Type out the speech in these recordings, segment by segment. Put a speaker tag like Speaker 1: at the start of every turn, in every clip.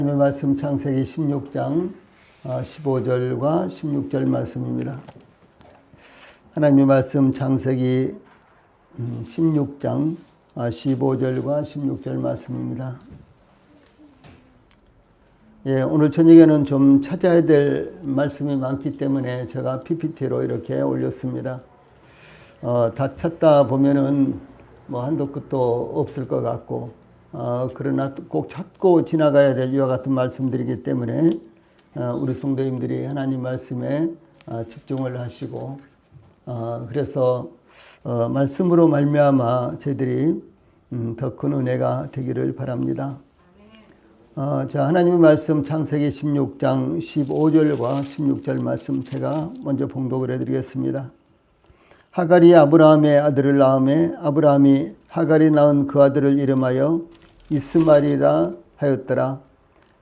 Speaker 1: 하나님의 말씀 창세기 16장 15절과 16절 말씀입니다. 하나님의 말씀 창세기 16장 15절과 16절 말씀입니다. 오늘 저녁에는 좀 찾아야 될 말씀이 많기 때문에 제가 PPT로 이렇게 올렸습니다. 다 찾다 보면은 한도 끝도 없을 것 같고, 그러나 꼭 찾고 지나가야 될 이와 같은 말씀들이기 때문에 우리 성도님들이 하나님 말씀에 집중을 하시고, 그래서 말씀으로 말미암아 저희들이 더 큰 은혜가 되기를 바랍니다. 자, 하나님의 말씀 창세기 16장 15절과 16절 말씀 제가 먼저 봉독을 해드리겠습니다. 하갈이 아브라함의 아들을 낳음에 아브라함이 하갈이 낳은 그 아들을 이름하여 이스마엘이라 하였더라.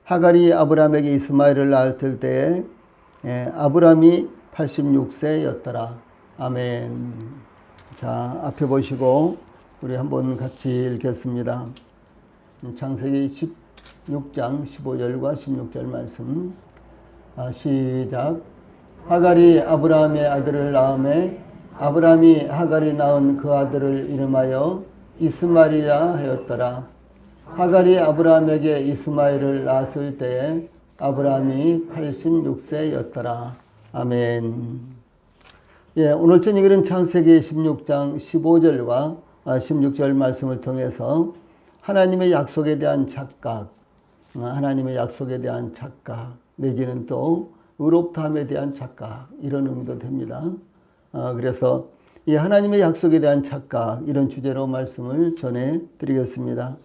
Speaker 1: 하갈이 아브라함에게 이스마엘을 낳을 때에 아브라함이 86세였더라. 아멘. 자, 앞에 보시고 우리 한번 같이 읽겠습니다. 창세기 16장 15절과 16절 말씀. 시작. 하갈이 아브라함의 아들을 낳음에 아브라함이 하갈이 낳은 그 아들을 이름하여 이스마엘이라 하였더라. 하갈이 아브라함에게 이스마엘을 낳았을 때에 아브라함이 86세였더라. 아멘. 오늘 저녁에는 창세기 16장 15절과 16절 말씀을 통해서 하나님의 약속에 대한 착각, 하나님의 약속에 대한 착각, 내지는 또 의롭다함에 대한 착각, 이런 의미도 됩니다. 그래서 이 하나님의 약속에 대한 착각, 이런 주제로 말씀을 전해드리겠습니다.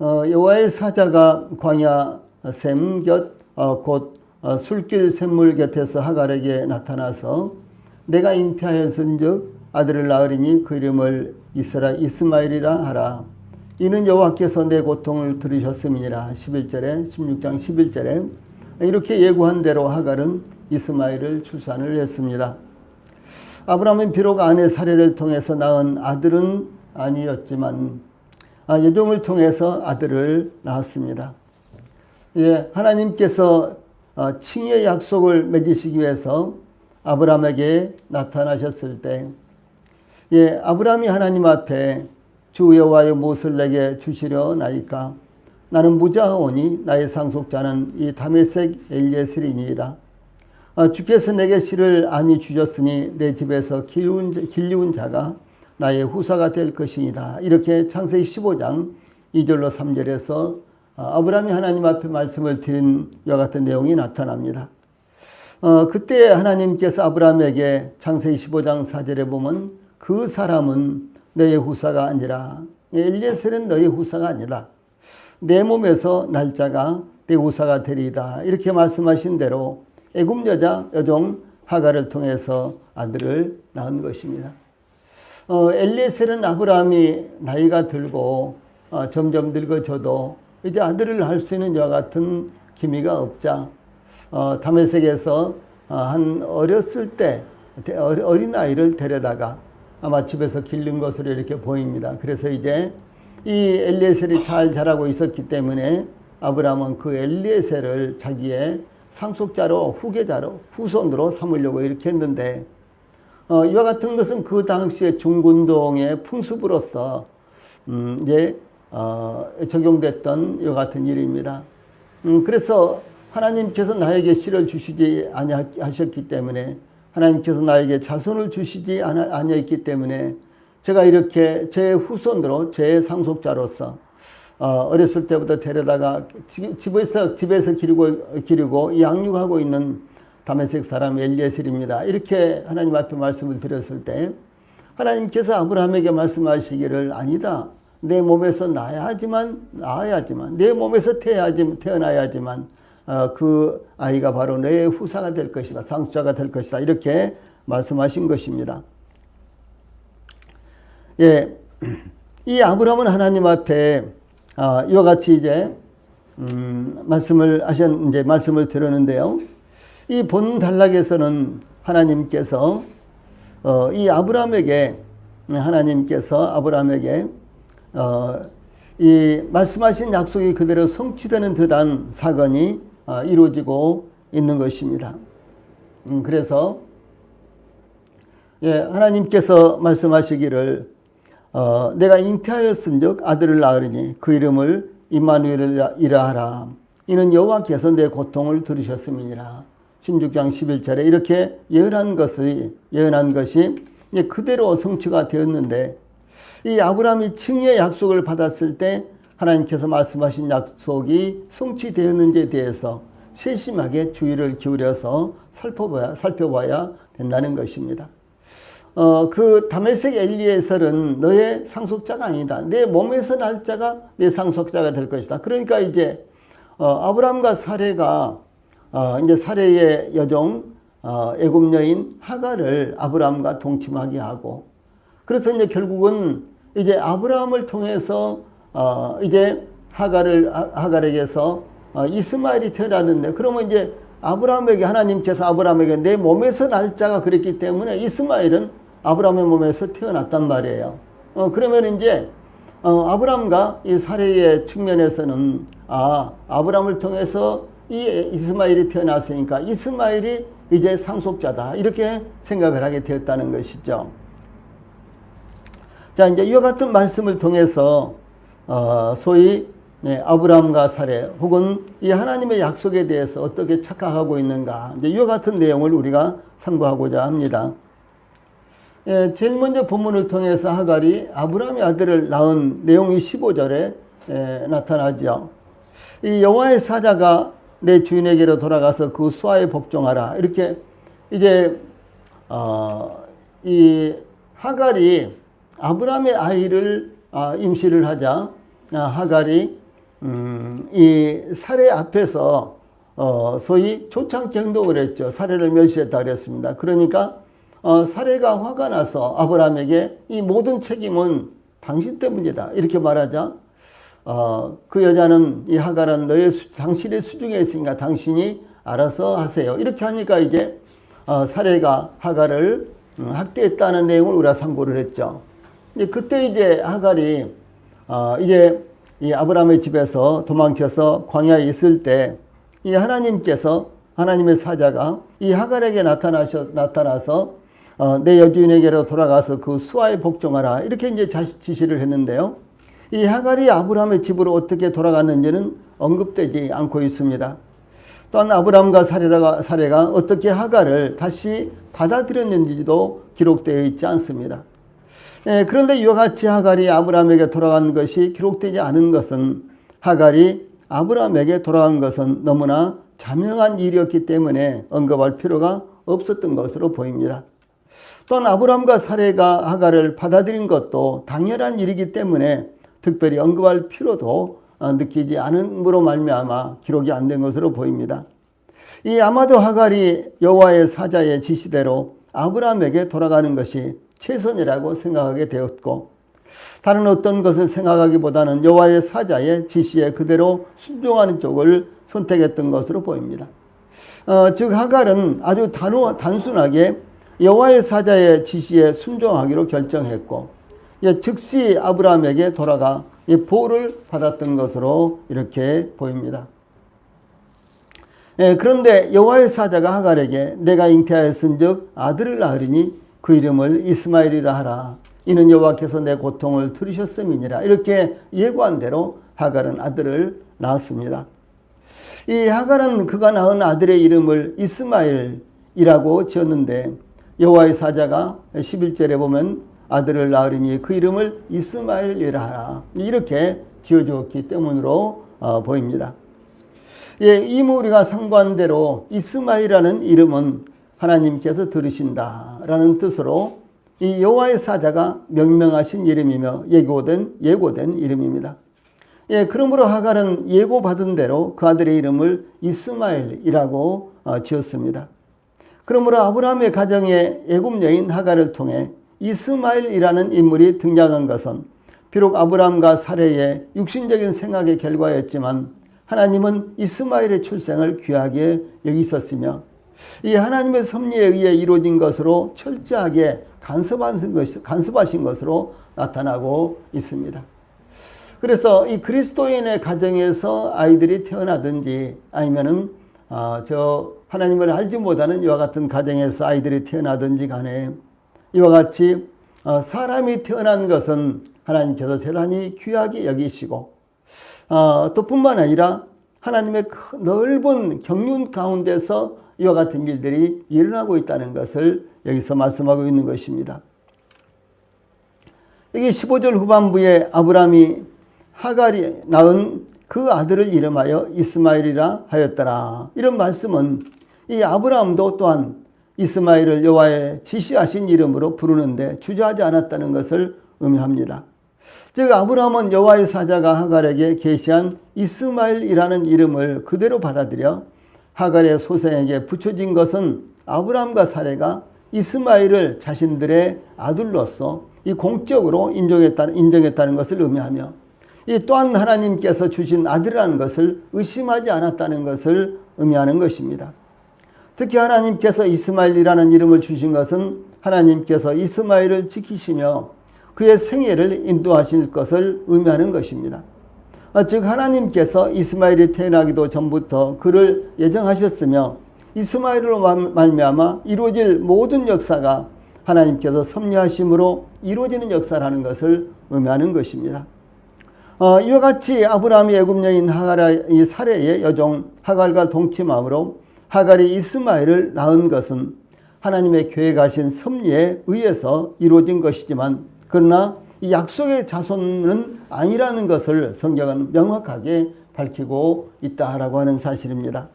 Speaker 1: 여호와의 사자가 광야 샘 곁 곧 술길 샘물 곁에서 하갈에게 나타나서 내가 잉태하였은즉 아들을 낳으리니 그 이름을 이스마엘이라 하라. 이는 여호와께서 내 고통을 들으셨음이니라. 11절에 16장 11절에 이렇게 예고한 대로 하갈은 이스마엘을 출산을 했습니다. 아브라함은 비록 아내 사례를 통해서 낳은 아들은 아니었지만 여종을 통해서 아들을 낳았습니다. 하나님께서 칭의의 약속을 맺으시기 위해서 아브라함에게 나타나셨을 때 아브라함이 하나님 앞에 주 여호와의 무엇을 내게 주시려나이까? 나는 무자하오니 나의 상속자는 이 다메섹 엘리에셀이니이다. 주께서 내게 씨를 안이 주셨으니 내 집에서 길리운 자가 나의 후사가 될 것이니이다. 이렇게 창세기 15장 2절로 3절에서 아브라함이 하나님 앞에 말씀을 드린 이와 같은 내용이 나타납니다. 그때 하나님께서 아브라함에게 창세기 15장 4절에 보면 그 사람은 너의 후사가 아니라 엘리에셀은 너의 후사가 아니다. 내 몸에서 날짜가 내 후사가 되리이다. 이렇게 말씀하신 대로 애굽 여종 하갈을 통해서 아들을 낳은 것입니다. 엘리에셀은 아브라함이 나이가 들고 점점 늙어져도 이제 아들을 할 수 있는 이와 같은 기미가 없자 다메섹에서 한 어렸을 때 어린 아이를 데려다가 아마 집에서 기른 것으로 이렇게 보입니다. 그래서 이제 이 엘리에셀이 잘 자라고 있었기 때문에 아브라함은 그 엘리에셀을 자기의 상속자로, 후계자로, 후손으로 삼으려고 이렇게 했는데 이와 같은 것은 그 당시의 중군동의 풍습으로서 이제 적용됐던 이와 같은 일입니다. 그래서 하나님께서 나에게 씨를 주시지 아니하셨기 때문에, 하나님께서 나에게 자손을 주시지 아니했기 때문에 제가 이렇게 제 후손으로, 제 상속자로서 어렸을 때부터 데려다가 집에서 기르고 양육하고 있는 다메섹 사람 엘리에셀입니다. 이렇게 하나님 앞에 말씀을 드렸을 때 하나님께서 아브라함에게 말씀하시기를 아니다. 내 몸에서 낳아야지만 내 몸에서 태어나야지만 그 아이가 바로 내 후사가 될 것이다. 상속자가 될 것이다. 이렇게 말씀하신 것입니다. 이 아브라함은 하나님 앞에 이와 같이 이제 말씀을 들었는데요. 이 본 단락에서는 하나님께서 아브라함에게 이 말씀하신 약속이 그대로 성취되는 듯한 사건이 이루어지고 있는 것입니다. 그래서 하나님께서 말씀하시기를 내가 잉태하였은즉 아들을 낳으리니 그 이름을 임마누엘이라 하라. 이는 여호와께서 내 고통을 들으셨음이니라. 16장 11절에 이렇게 예언한 것이 그대로 성취가 되었는데, 이 아브라함이 칭의의 약속을 받았을 때 하나님께서 말씀하신 약속이 성취되었는지에 대해서 세심하게 주의를 기울여서 살펴봐야 된다는 것입니다. 그 다메섹 엘리에셀은 너의 상속자가 아니다. 내 몸에서 날 자가 내 상속자가 될 것이다. 그러니까 이제 아브라함과 사레가 이제 사레의 여종 애굽 여인 하갈을 아브라함과 동침하게 하고, 그래서 이제 결국은 이제 아브라함을 통해서 이제 하갈에게서 이스마엘이 태어났는데, 그러면 이제 하나님께서 아브라함에게 내 몸에서 날 자가 그랬기 때문에 이스마엘은 아브라함의 몸에서 태어났단 말이에요. 그러면 이제 아브라함과 이 사레의 측면에서는 아브라함을 통해서 이 이스마엘이 태어났으니까 이스마엘이 이제 상속자다, 이렇게 생각을 하게 되었다는 것이죠. 자, 이제 이와 같은 말씀을 통해서 소위 아브라함과 사레 혹은 이 하나님의 약속에 대해서 어떻게 착각하고 있는가, 이제 이와 같은 내용을 우리가 상고하고자 합니다. 제일 먼저 본문을 통해서 하갈이 아브라함의 아들을 낳은 내용이 15절에 나타나죠. 이 여호와의 사자가 내 주인에게로 돌아가서 그 수하에 복종하라. 이렇게 이제 이 하갈이 아브라함의 아이를 임시를 하자 하갈이 이 사레 앞에서 소위 조창 행동을 했죠. 사레를 멸시했다 그랬습니다. 그러니까 사레가 화가 나서 아브라함에게 이 모든 책임은 당신 때문이다, 이렇게 말하자 그 여자는, 이 하갈은 당신의 수중에 있으니까 당신이 알아서 하세요, 이렇게 하니까 이제 사레가 하갈을 학대했다는 내용을 우리가 상고를 했죠. 그때 이제 하갈이 이제 이 아브라함의 집에서 도망쳐서 광야에 있을 때 이 하나님의 사자가 이 하갈에게 나타나서 내 여주인에게로 돌아가서 그 수하에 복종하라, 이렇게 이제 지시를 했는데요. 이 하갈이 아브라함의 집으로 어떻게 돌아갔는지는 언급되지 않고 있습니다. 또한 아브라함과 사레가 어떻게 하갈을 다시 받아들였는지도 기록되어 있지 않습니다. 그런데 이와 같이 하갈이 아브라함에게 돌아간 것이 기록되지 않은 것은, 하갈이 아브라함에게 돌아간 것은 너무나 자명한 일이었기 때문에 언급할 필요가 없었던 것으로 보입니다. 또한 아브라함과 사레가 하갈을 받아들인 것도 당연한 일이기 때문에 특별히 언급할 필요도 느끼지 않음으로 말미암아 기록이 안 된 것으로 보입니다. 이 아마도 하갈이 여호와의 사자의 지시대로 아브라함에게 돌아가는 것이 최선이라고 생각하게 되었고, 다른 어떤 것을 생각하기보다는 여호와의 사자의 지시에 그대로 순종하는 쪽을 선택했던 것으로 보입니다. 즉 하갈은 아주 단순하게 여호와의 사자의 지시에 순종하기로 결정했고, 즉시 아브라함에게 돌아가 보호를 받았던 것으로 이렇게 보입니다. 그런데 여호와의 사자가 하갈에게 내가 잉태하였은즉 아들을 낳으리니 그 이름을 이스마엘이라 하라. 이는 여호와께서 내 고통을 들으셨음이니라. 이렇게 예고한 대로 하갈은 아들을 낳았습니다. 이 하갈은 그가 낳은 아들의 이름을 이스마엘이라고 지었는데, 여호와의 사자가 11절에 보면 아들을 낳으리니 그 이름을 이스마엘이라 하라, 이렇게 지어주었기 때문으로 보입니다. 이미 우리가 상고한 대로 이스마엘이라는 이름은 하나님께서 들으신다라는 뜻으로 이 여호와의 사자가 명명하신 이름이며 예고된 이름입니다. 그러므로 하갈은 예고받은 대로 그 아들의 이름을 이스마엘이라고 지었습니다. 그러므로 아브라함의 가정에 애굽 여인 하갈을 통해 이스마엘이라는 인물이 등장한 것은 비록 아브라함과 사레의 육신적인 생각의 결과였지만 하나님은 이스마엘의 출생을 귀하게 여기셨으며 이 하나님의 섭리에 의해 이루어진 것으로 철저하게 간섭하신 것으로 나타나고 있습니다. 그래서 이 그리스도인의 가정에서 아이들이 태어나든지 아니면은 저 하나님을 알지 못하는 이와 같은 가정에서 아이들이 태어나든지 간에 이와 같이 사람이 태어난 것은 하나님께서 대단히 귀하게 여기시고 또 뿐만 아니라 하나님의 넓은 경륜 가운데서 이와 같은 일들이 일어나고 있다는 것을 여기서 말씀하고 있는 것입니다. 여기 15절 후반부에 아브라함이 하갈이 낳은 그 아들을 이름하여 이스마엘이라 하였더라. 이런 말씀은 이 아브라함도 또한 이스마엘을 여호와의 지시하신 이름으로 부르는데 주저하지 않았다는 것을 의미합니다. 즉 아브라함은 여호와의 사자가 하갈에게 계시한 이스마엘이라는 이름을 그대로 받아들여 하갈의 소생에게 붙여진 것은 아브라함과 사레가 이스마엘을 자신들의 아들로서 이 공적으로 인정했다는 것을 의미하며 이 또한 하나님께서 주신 아들이라는 것을 의심하지 않았다는 것을 의미하는 것입니다. 특히 하나님께서 이스마엘이라는 이름을 주신 것은 하나님께서 이스마엘을 지키시며 그의 생애를 인도하실 것을 의미하는 것입니다. 즉 하나님께서 이스마엘이 태어나기도 전부터 그를 예정하셨으며 이스마엘로 말미암아 이루어질 모든 역사가 하나님께서 섭리하심으로 이루어지는 역사라는 것을 의미하는 것입니다. 이와 같이 아브라함이 애굽 여인 하갈의 사레의 여종 하갈과 동침함으로 하갈이 이스마엘을 낳은 것은 하나님의 계획하신 섭리에 의해서 이루어진 것이지만 그러나 이 약속의 자손은 아니라는 것을 성경은 명확하게 밝히고 있다라고 하는 사실입니다.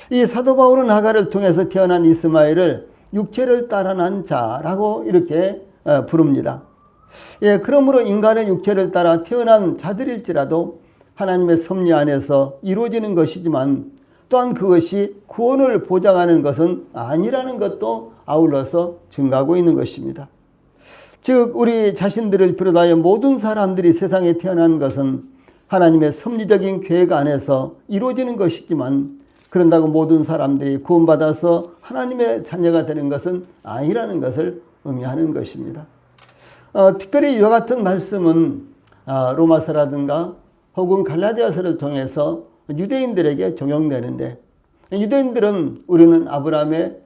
Speaker 1: 이 사도 바울은 하갈을 통해서 태어난 이스마엘을 육체를 따라 난 자라고 이렇게 부릅니다. 그러므로 인간의 육체를 따라 태어난 자들일지라도 하나님의 섭리 안에서 이루어지는 것이지만 또한 그것이 구원을 보장하는 것은 아니라는 것도 아울러서 증가하고 있는 것입니다. 즉 우리 자신들을 비롯하여 모든 사람들이 세상에 태어난 것은 하나님의 섭리적인 계획 안에서 이루어지는 것이지만 그런다고 모든 사람들이 구원받아서 하나님의 자녀가 되는 것은 아니라는 것을 의미하는 것입니다. 특별히 이와 같은 말씀은 로마서라든가 혹은 갈라디아서를 통해서 유대인들에게 적용되는데 유대인들은 우리는 아브라함의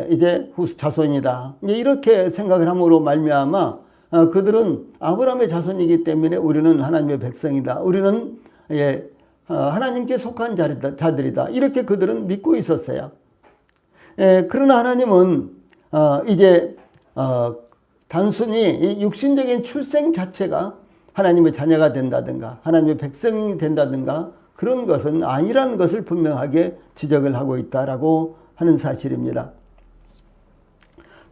Speaker 1: 이제 자손이다 이렇게 생각을 함으로 말미암아 그들은 아브라함의 자손이기 때문에 우리는 하나님의 백성이다. 우리는 하나님께 속한 자들이다. 이렇게 그들은 믿고 있었어요. 그러나 하나님은 이제 단순히 육신적인 출생 자체가 하나님의 자녀가 된다든가 하나님의 백성이 된다든가 그런 것은 아니라는 것을 분명하게 지적을 하고 있다라고 하는 사실입니다.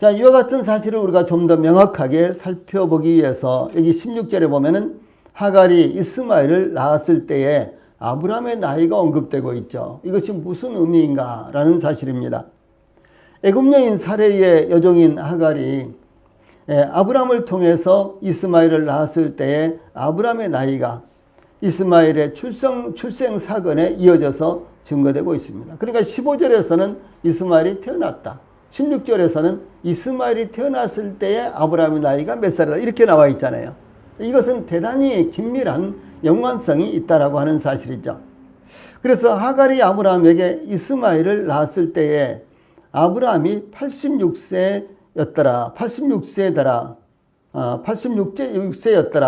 Speaker 1: 자, 이와 같은 사실을 우리가 좀 더 명확하게 살펴보기 위해서 여기 16절에 보면은 하갈이 이스마엘을 낳았을 때에 아브라함의 나이가 언급되고 있죠. 이것이 무슨 의미인가라는 사실입니다. 애굽 여인 사레의 여종인 하갈이 아브라함을 통해서 이스마엘을 낳았을 때에 아브라함의 나이가 이스마엘의 출생 사건에 이어져서 증거되고 있습니다. 그러니까 15절에서는 이스마엘이 태어났다. 16절에서는 이스마엘이 태어났을 때에 아브라함의 나이가 몇 살이다. 이렇게 나와 있잖아요. 이것은 대단히 긴밀한 연관성이 있다라고 하는 사실이죠. 그래서 하갈이 아브라함에게 이스마엘을 낳았을 때에 아브라함이 86세였더라. 86세였더라.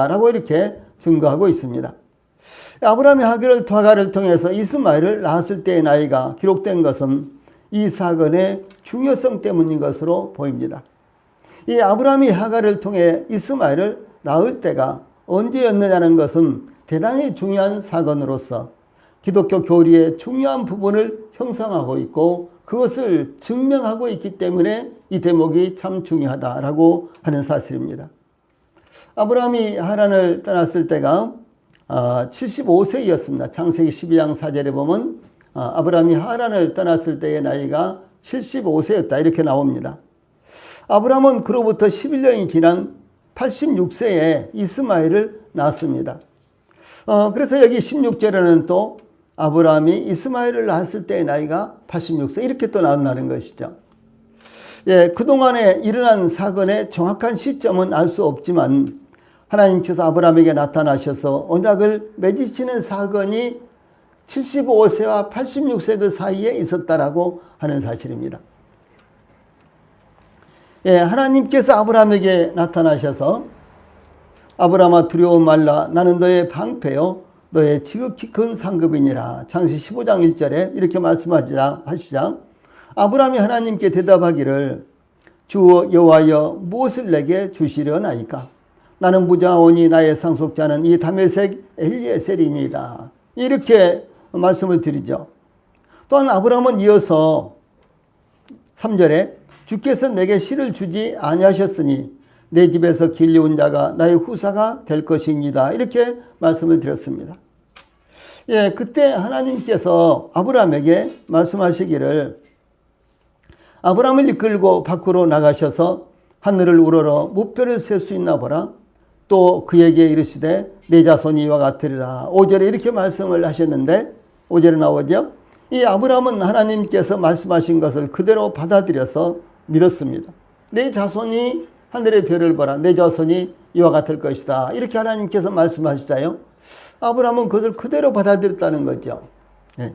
Speaker 1: 라고 이렇게 증거하고 있습니다. 아브라함이 하갈을 통해서 이스마엘을 낳았을 때의 나이가 기록된 것은 이 사건의 중요성 때문인 것으로 보입니다. 이 아브라함이 하갈을 통해 이스마엘을 낳을 때가 언제였느냐는 것은 대단히 중요한 사건으로서 기독교 교리의 중요한 부분을 형성하고 있고 그것을 증명하고 있기 때문에 이 대목이 참 중요하다라고 하는 사실입니다. 아브라함이 하란을 떠났을 때가 75세였습니다. 창세기 12장 4절에 보면 아브라함이 하란을 떠났을 때의 나이가 75세였다 이렇게 나옵니다. 아브라함은 그로부터 11년이 지난 86세에 이스마엘을 낳았습니다. 그래서 여기 16절에는 또 아브라함이 이스마엘을 낳았을 때의 나이가 86세 이렇게 또 나온다는 것이죠. 그동안에 일어난 사건의 정확한 시점은 알 수 없지만 하나님께서 아브라함에게 나타나셔서 언약을 맺으시는 사건이 75세와 86세 그 사이에 있었다라고 하는 사실입니다. 예, 하나님께서 아브라함에게 나타나셔서 아브라함아 두려워 말라 나는 너의 방패요 너의 지극히 큰 상급이니라. 창세기 15장 1절에 이렇게 말씀하시자 아브라함이 하나님께 대답하기를 주 여호와여 무엇을 내게 주시려나이까? 나는 부자오니 나의 상속자는 이 다메섹 엘리에셀이니이다. 이렇게 말씀을 드리죠. 또한 아브라함은 이어서 3절에 주께서 내게 씨를 주지 아니하셨으니 내 집에서 길려온 자가 나의 후사가 될 것입니다. 이렇게 말씀을 드렸습니다. 예, 그때 하나님께서 아브라함에게 말씀하시기를 아브라함을 이끌고 밖으로 나가셔서 하늘을 우러러 무뼈를 셀 수 있나 보라. 또 그에게 이르시되 내 자손이 이와 같으리라. 5절에 이렇게 말씀을 하셨는데 5절에 나오죠. 이 아브라함은 하나님께서 말씀하신 것을 그대로 받아들여서 믿었습니다. 내 자손이 하늘의 별을 보라. 내 자손이 이와 같을 것이다. 이렇게 하나님께서 말씀하시자요. 아브라함은 그것을 그대로 받아들였다는 거죠. 예.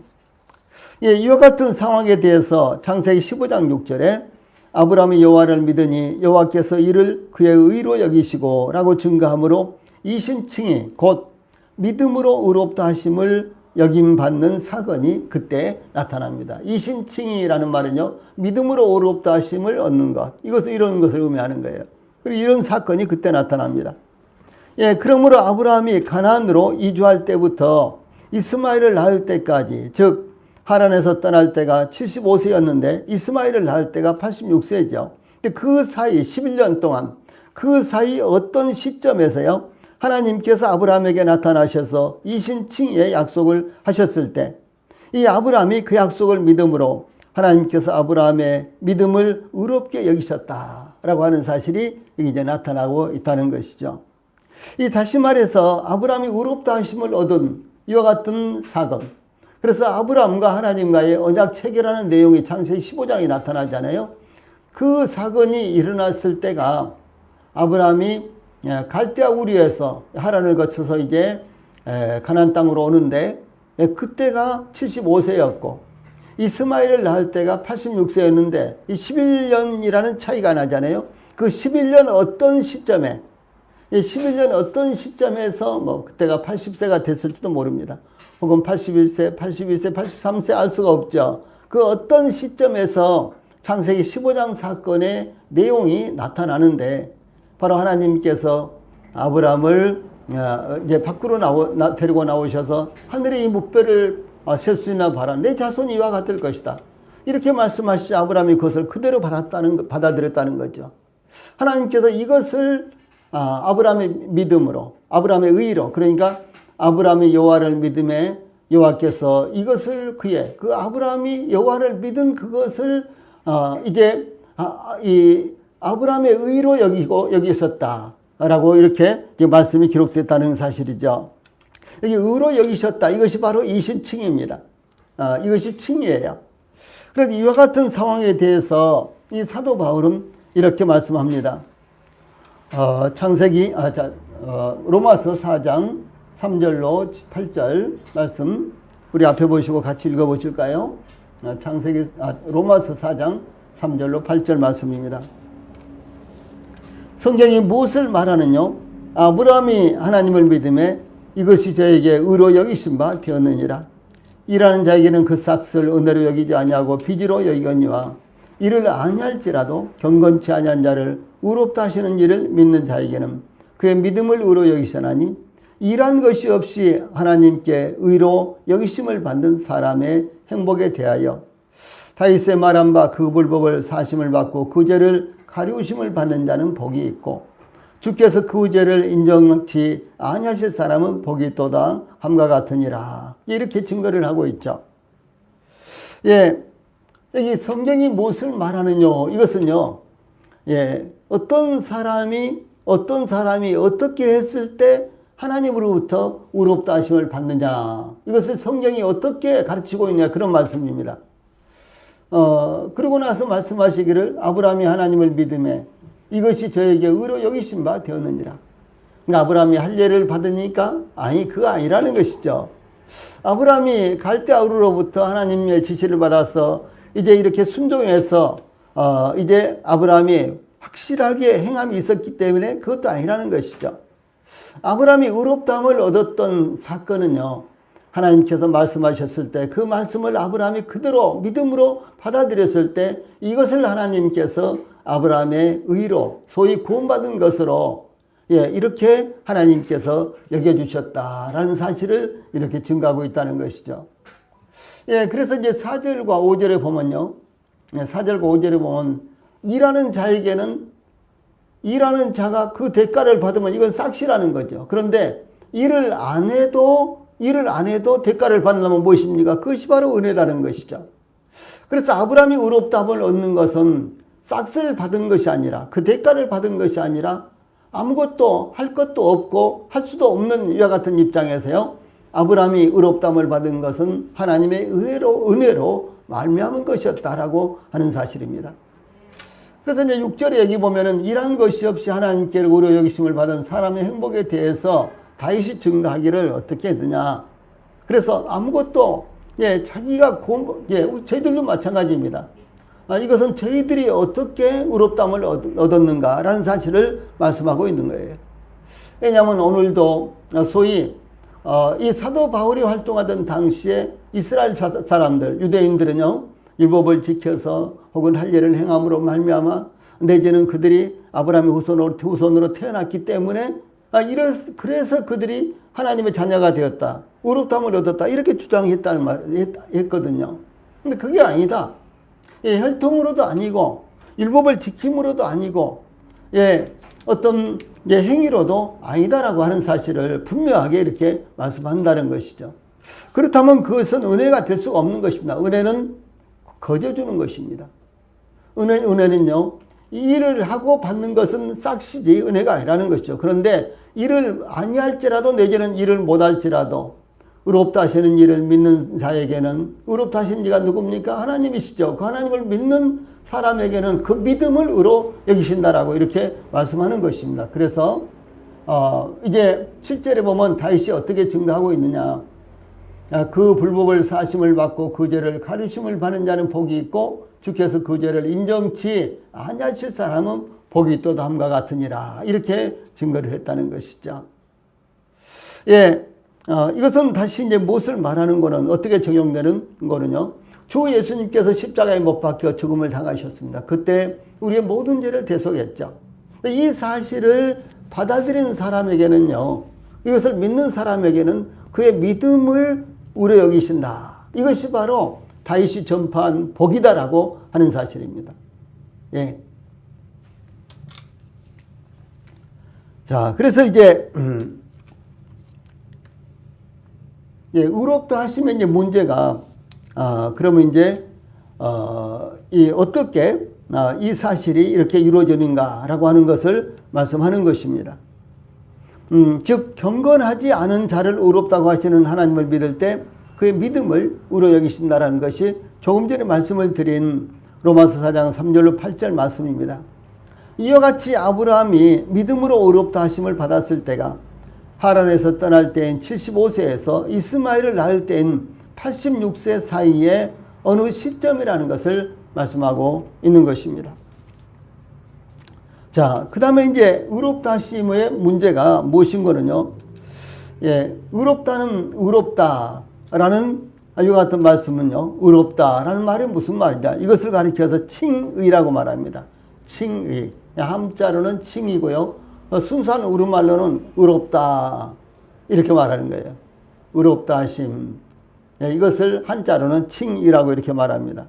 Speaker 1: 예, 이와 같은 상황에 대해서 창세기 15장 6절에 아브라함이 여호와를 믿으니 여호와께서 이를 그의 의로 여기시고 라고 증거하므로 이신칭이 곧 믿음으로 의롭다 하심을 여김받는 사건이 그때 나타납니다. 이신칭이라는 말은요, 믿음으로 의롭다 하심을 얻는 것, 이것을 이런 것을 의미하는 거예요. 그리고 이런 사건이 그때 나타납니다. 예, 그러므로 아브라함이 가나안으로 이주할 때부터 이스마엘을 낳을 때까지, 즉 하란에서 떠날 때가 75세였는데 이스마엘을 낳을 때가 86세죠. 근데 그 사이 11년 동안 그 사이 어떤 시점에서요, 하나님께서 아브라함에게 나타나셔서 이신칭의 약속을 하셨을 때 이 아브라함이 그 약속을 믿음으로 하나님께서 아브라함의 믿음을 의롭게 여기셨다라고 하는 사실이 이제 나타나고 있다는 것이죠. 이 다시 말해서 아브라함이 의롭다 하심을 얻은 이와 같은 사건. 그래서 아브라함과 하나님과의 언약 체결하는 내용이 창세기 15장에 나타나잖아요. 그 사건이 일어났을 때가 아브라함이 갈대아 우리에서 하란을 거쳐서 이제 가나안 땅으로 오는데 그때가 75세였고 이스마엘을 낳을 때가 86세였는데 이 11년이라는 차이가 나잖아요. 그 11년 어떤 시점에 11년 어떤 시점에서 뭐 그때가 80세가 됐을지도 모릅니다. 혹은 81세, 82세, 83세 알 수가 없죠. 그 어떤 시점에서 창세기 15장 사건의 내용이 나타나는데 바로 하나님께서 아브라함을 이제 밖으로 데리고 나오셔서 하늘의 이 묵배를 셀 수 있나 봐라. 내 자손이 이와 같을 것이다. 이렇게 말씀하시자 아브라함이 그것을 그대로 받아들였다는 거죠. 하나님께서 이것을 아브라함의 믿음으로, 아브라함의 의로, 그러니까 아브라함이 여호와를 믿음에 여호와께서 이것을 그 아브라함이 여호와를 믿은 그것을 이제 이 아브라함의 의로 여기셨다라고 이렇게 말씀이 기록됐다는 사실이죠. 여기 의로 여기셨다. 이것이 바로 이신칭입니다. 이것이 칭이에요. 그래서 이와 같은 상황에 대해서 이 사도 바울은 이렇게 말씀합니다. 창세기, 로마서 4장 3절로 8절 말씀 우리 앞에 보시고 같이 읽어보실까요? 로마서 4장 3절로 8절 말씀입니다. 성경이 무엇을 말하느냐? 아브라함이 하나님을 믿음에 이것이 저에게 의로 여기신 바 되었느니라. 일하는 자에게는 그 삭슬 은혜로 여기지 아니하고 빚으로 여기거니와 이를 아니할지라도 경건치 아니한 자를 의롭다 하시는 일을 믿는 자에게는 그의 믿음을 의로 여기시나니 일한 것이 없이 하나님께 의로 여기심을 받는 사람의 행복에 대하여 다윗의 말한 바 그 불법을 사심을 받고 그 죄를 가리우심을 받는 자는 복이 있고 주께서 그 죄를 인정치 아니하실 사람은 복이 있도다 함과 같으니라. 이렇게 증거를 하고 있죠. 예, 여기 성경이 무엇을 말하느냐? 이것은요, 예, 어떤 사람이 어떻게 했을 때 하나님으로부터 의롭다 하심을 받느냐. 이것을 성경이 어떻게 가르치고 있냐. 그런 말씀입니다. 그러고 나서 말씀하시기를 아브라함이 하나님을 믿음에 이것이 저에게 의로 여기신 바 되었느니라. 그러니까 아브라함이 할례를 받으니까? 아니, 그거 아니라는 것이죠. 아브라함이 갈대아우르로부터 하나님의 지시를 받아서 이제 이렇게 순종해서 이제 아브라함이 확실하게 행함이 있었기 때문에 그것도 아니라는 것이죠. 아브라함이 의롭다함을 얻었던 사건은요, 하나님께서 말씀하셨을 때 그 말씀을 아브라함이 그대로 믿음으로 받아들였을 때 이것을 하나님께서 아브라함의 의로, 소위 구원받은 것으로 이렇게 하나님께서 여겨주셨다라는 사실을 이렇게 증거하고 있다는 것이죠. 그래서 이제 4절과 5절에 보면요, 4절과 5절에 보면 일하는 자가 그 대가를 받으면 이건 싹시라는 거죠. 그런데 일을 안 해도 대가를 받는다면 무엇입니까? 그것이 바로 은혜라는 것이죠. 그래서 아브라함이 의롭다함을 얻는 것은 싹스를 받은 것이 아니라, 그 대가를 받은 것이 아니라 아무것도 할 것도 없고 할 수도 없는 이와 같은 입장에서요, 아브라함이 의롭다함을 받은 것은 하나님의 은혜로 말미암은 것이었다라고 하는 사실입니다. 그래서 이제 6절에 여기 보면은 일한 것이 없이 하나님께 의로 여기심을 받은 사람의 행복에 대해서 다윗이 증거하기를 어떻게 했느냐. 그래서 아무것도 자기가 저희들도 마찬가지입니다. 이것은 저희들이 어떻게 의롭다함을 얻었는가라는 사실을 말씀하고 있는 거예요. 왜냐하면 오늘도 소위 이 사도 바울이 활동하던 당시에 이스라엘 사람들, 유대인들은요, 율법을 지켜서 혹은 할례를 행함으로 말미암아 내지는 그들이 아브라함의 후손으로 태어났기 때문에 그래서 그들이 하나님의 자녀가 되었다, 의롭다함을 얻었다, 이렇게 주장했거든요. 근데 그게 아니다. 혈통으로도 아니고 율법을 지킴으로도 아니고 어떤 행위로도 아니다라고 하는 사실을 분명하게 이렇게 말씀한다는 것이죠. 그렇다면 그것은 은혜가 될 수가 없는 것입니다. 은혜는 거저 주는 것입니다. 은혜는요, 일을 하고 받는 것은 싹시지 은혜가 아니라는 것이죠. 그런데 일을 아니할지라도 내지는 일을 못할지라도 의롭다 하시는 일을 믿는 자에게는, 의롭다 하신 이가 누굽니까? 하나님이시죠. 그 하나님을 믿는 사람에게는 그 믿음을 의로 여기신다라고 이렇게 말씀하는 것입니다. 그래서 이제 7절에 보면 다윗이 어떻게 증거하고 있느냐. 그 불법을 사심을 받고 그 죄를 가르침을 받는 자는 복이 있고 주께서 그 죄를 인정치 아니하실 사람은 복이 또 다음과 같으니라. 이렇게 증거를 했다는 것이죠. 이것은 다시 이제 무엇을 말하는 거는, 어떻게 적용되는 거는요, 주 예수님께서 십자가에 못 박혀 죽음을 당하셨습니다. 그때 우리의 모든 죄를 대속했죠. 이 사실을 받아들인 사람에게는요, 이것을 믿는 사람에게는 그의 믿음을 우려 여기신다. 이것이 바로 다윗이 전파한 복이다라고 하는 사실입니다. 자, 그래서 이제 의롭다 하시면 이제 문제가, 그러면 이제 어떻게 이 사실이 이렇게 이루어지는가라고 하는 것을 말씀하는 것입니다. 즉 경건하지 않은 자를 의롭다고 하시는 하나님을 믿을 때 그의 믿음을 의로 여기신다라는 것이 조금 전에 말씀을 드린 로마서 4장 3절로 8절 말씀입니다. 이와 같이 아브라함이 믿음으로 의롭다 하심을 받았을 때가 하란에서 떠날 때인 75세에서 이스마엘을 낳을 때인 86세 사이에 어느 시점이라는 것을 말씀하고 있는 것입니다. 자, 그 다음에 이제 의롭다 하심의 문제가 무엇인 거는요, 의롭다라는 이와 같은 말씀은요, 의롭다라는 말이 무슨 말이냐, 이것을 가리켜서 칭의라고 말합니다. 칭의. 함자로는 칭이고요, 순수한 우리말로는 의롭다, 이렇게 말하는 거예요. 의롭다 하심. 이것을 한자로는 칭이라고 이렇게 말합니다.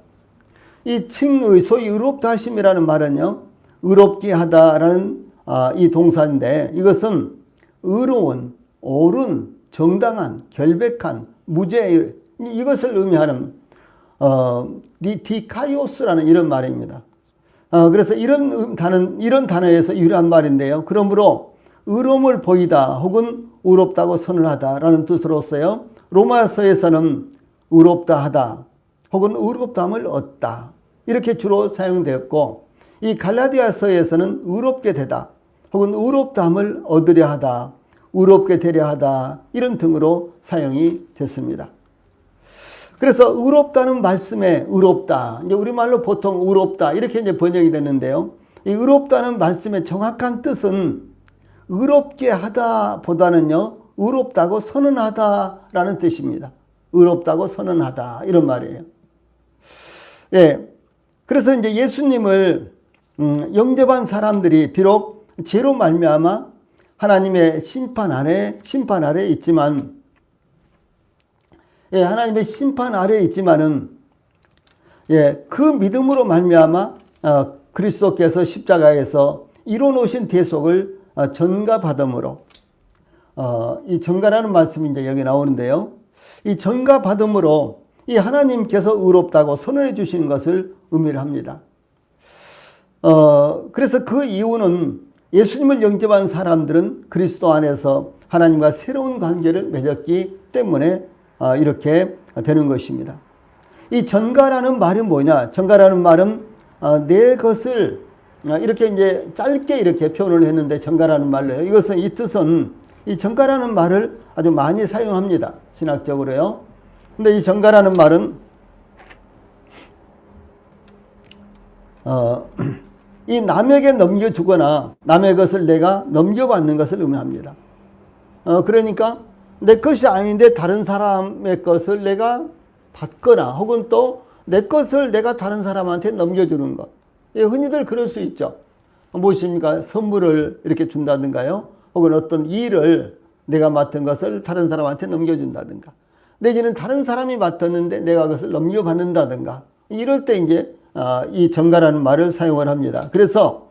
Speaker 1: 이 칭의, 소위 의롭다 하심이라는 말은요, 의롭게 하다라는 이 동사인데, 이것은 의로운, 옳은, 정당한, 결백한, 무죄, 이것을 의미하는 디카이오스라는 이런 말입니다. 그래서 이런 단어에서 유래한 말인데요. 그러므로 의로움을 보이다 혹은 의롭다고 선을 하다라는 뜻으로서요, 로마서에서는 의롭다 하다 혹은 의롭다함을 얻다, 이렇게 주로 사용되었고, 이 갈라디아서에서는 의롭게 되다 혹은 의롭다함을 얻으려 하다, 의롭게 되려 하다, 이런 등으로 사용이 됐습니다. 그래서 의롭다는 말씀에 의롭다, 이제 우리말로 보통 의롭다 이렇게 이제 번역이 됐는데요. 이 의롭다는 말씀의 정확한 뜻은 의롭게 하다 보다는요, 의롭다고 선언하다라는 뜻입니다. 의롭다고 선언하다, 이런 말이에요. 예. 그래서 이제 예수님을 영접한 사람들이 비록 죄로 말미암아 하나님의 심판 아래 있지만, 예, 하나님의 심판 아래 있지만은, 예, 그 믿음으로 말미암아 그리스도께서 십자가에서 이뤄 놓으신 대속을 전가받음으로, 이 전가라는 말씀이 이제 여기 나오는데요. 이 전가받음으로 이 하나님께서 의롭다고 선언해 주시는 것을 의미를 합니다. 그래서 그 이유는 예수님을 영접한 사람들은 그리스도 안에서 하나님과 새로운 관계를 맺었기 때문에 이렇게 되는 것입니다. 이 전가라는 말이 뭐냐? 전가라는 말은 내 것을 이렇게 이제 짧게 이렇게 표현을 했는데 전가라는 말로요. 이것은 이 뜻은 이 전가라는 말을 아주 많이 사용합니다. 신학적으로요. 근데 이 전가라는 말은 이 남에게 넘겨주거나 남의 것을 내가 넘겨받는 것을 의미합니다. 그러니까 내 것이 아닌데 다른 사람의 것을 내가 받거나 혹은 또 내 것을 내가 다른 사람한테 넘겨주는 것. 흔히들 그럴 수 있죠. 무엇입니까? 선물을 이렇게 준다든가요. 혹은 어떤 일을 내가 맡은 것을 다른 사람한테 넘겨준다든가. 내지는 다른 사람이 맡았는데 내가 그것을 넘겨받는다든가. 이럴 때 이제 이 전가라는 말을 사용을 합니다. 그래서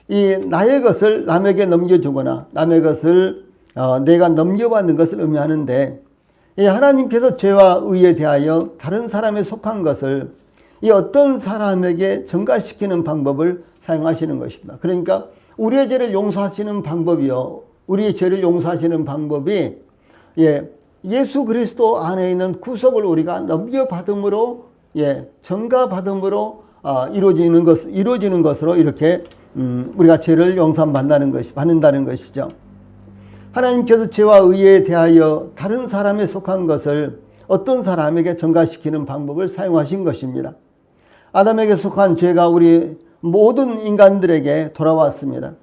Speaker 1: 이 나의 것을 남에게 넘겨주거나 남의 것을 내가 넘겨받는 것을 의미하는데, 이 하나님께서 죄와 의에 대하여 다른 사람에 속한 것을 이 어떤 사람에게 전가시키는 방법을 사용하시는 것입니다. 그러니까 우리의 죄를 용서하시는 방법이요, 우리의 죄를 용서하시는 방법이 예수 그리스도 안에 있는 구속을 우리가 넘겨받음으로, 전가받음으로 이루어지는 것으로 이렇게 우리가 죄를 받는다는 것이죠. 하나님께서 죄와 의에 대하여 다른 사람에 속한 것을 어떤 사람에게 전가시키는 방법을 사용하신 것입니다. 아담에게 속한 죄가 우리 모든 인간들에게 돌아왔습니다.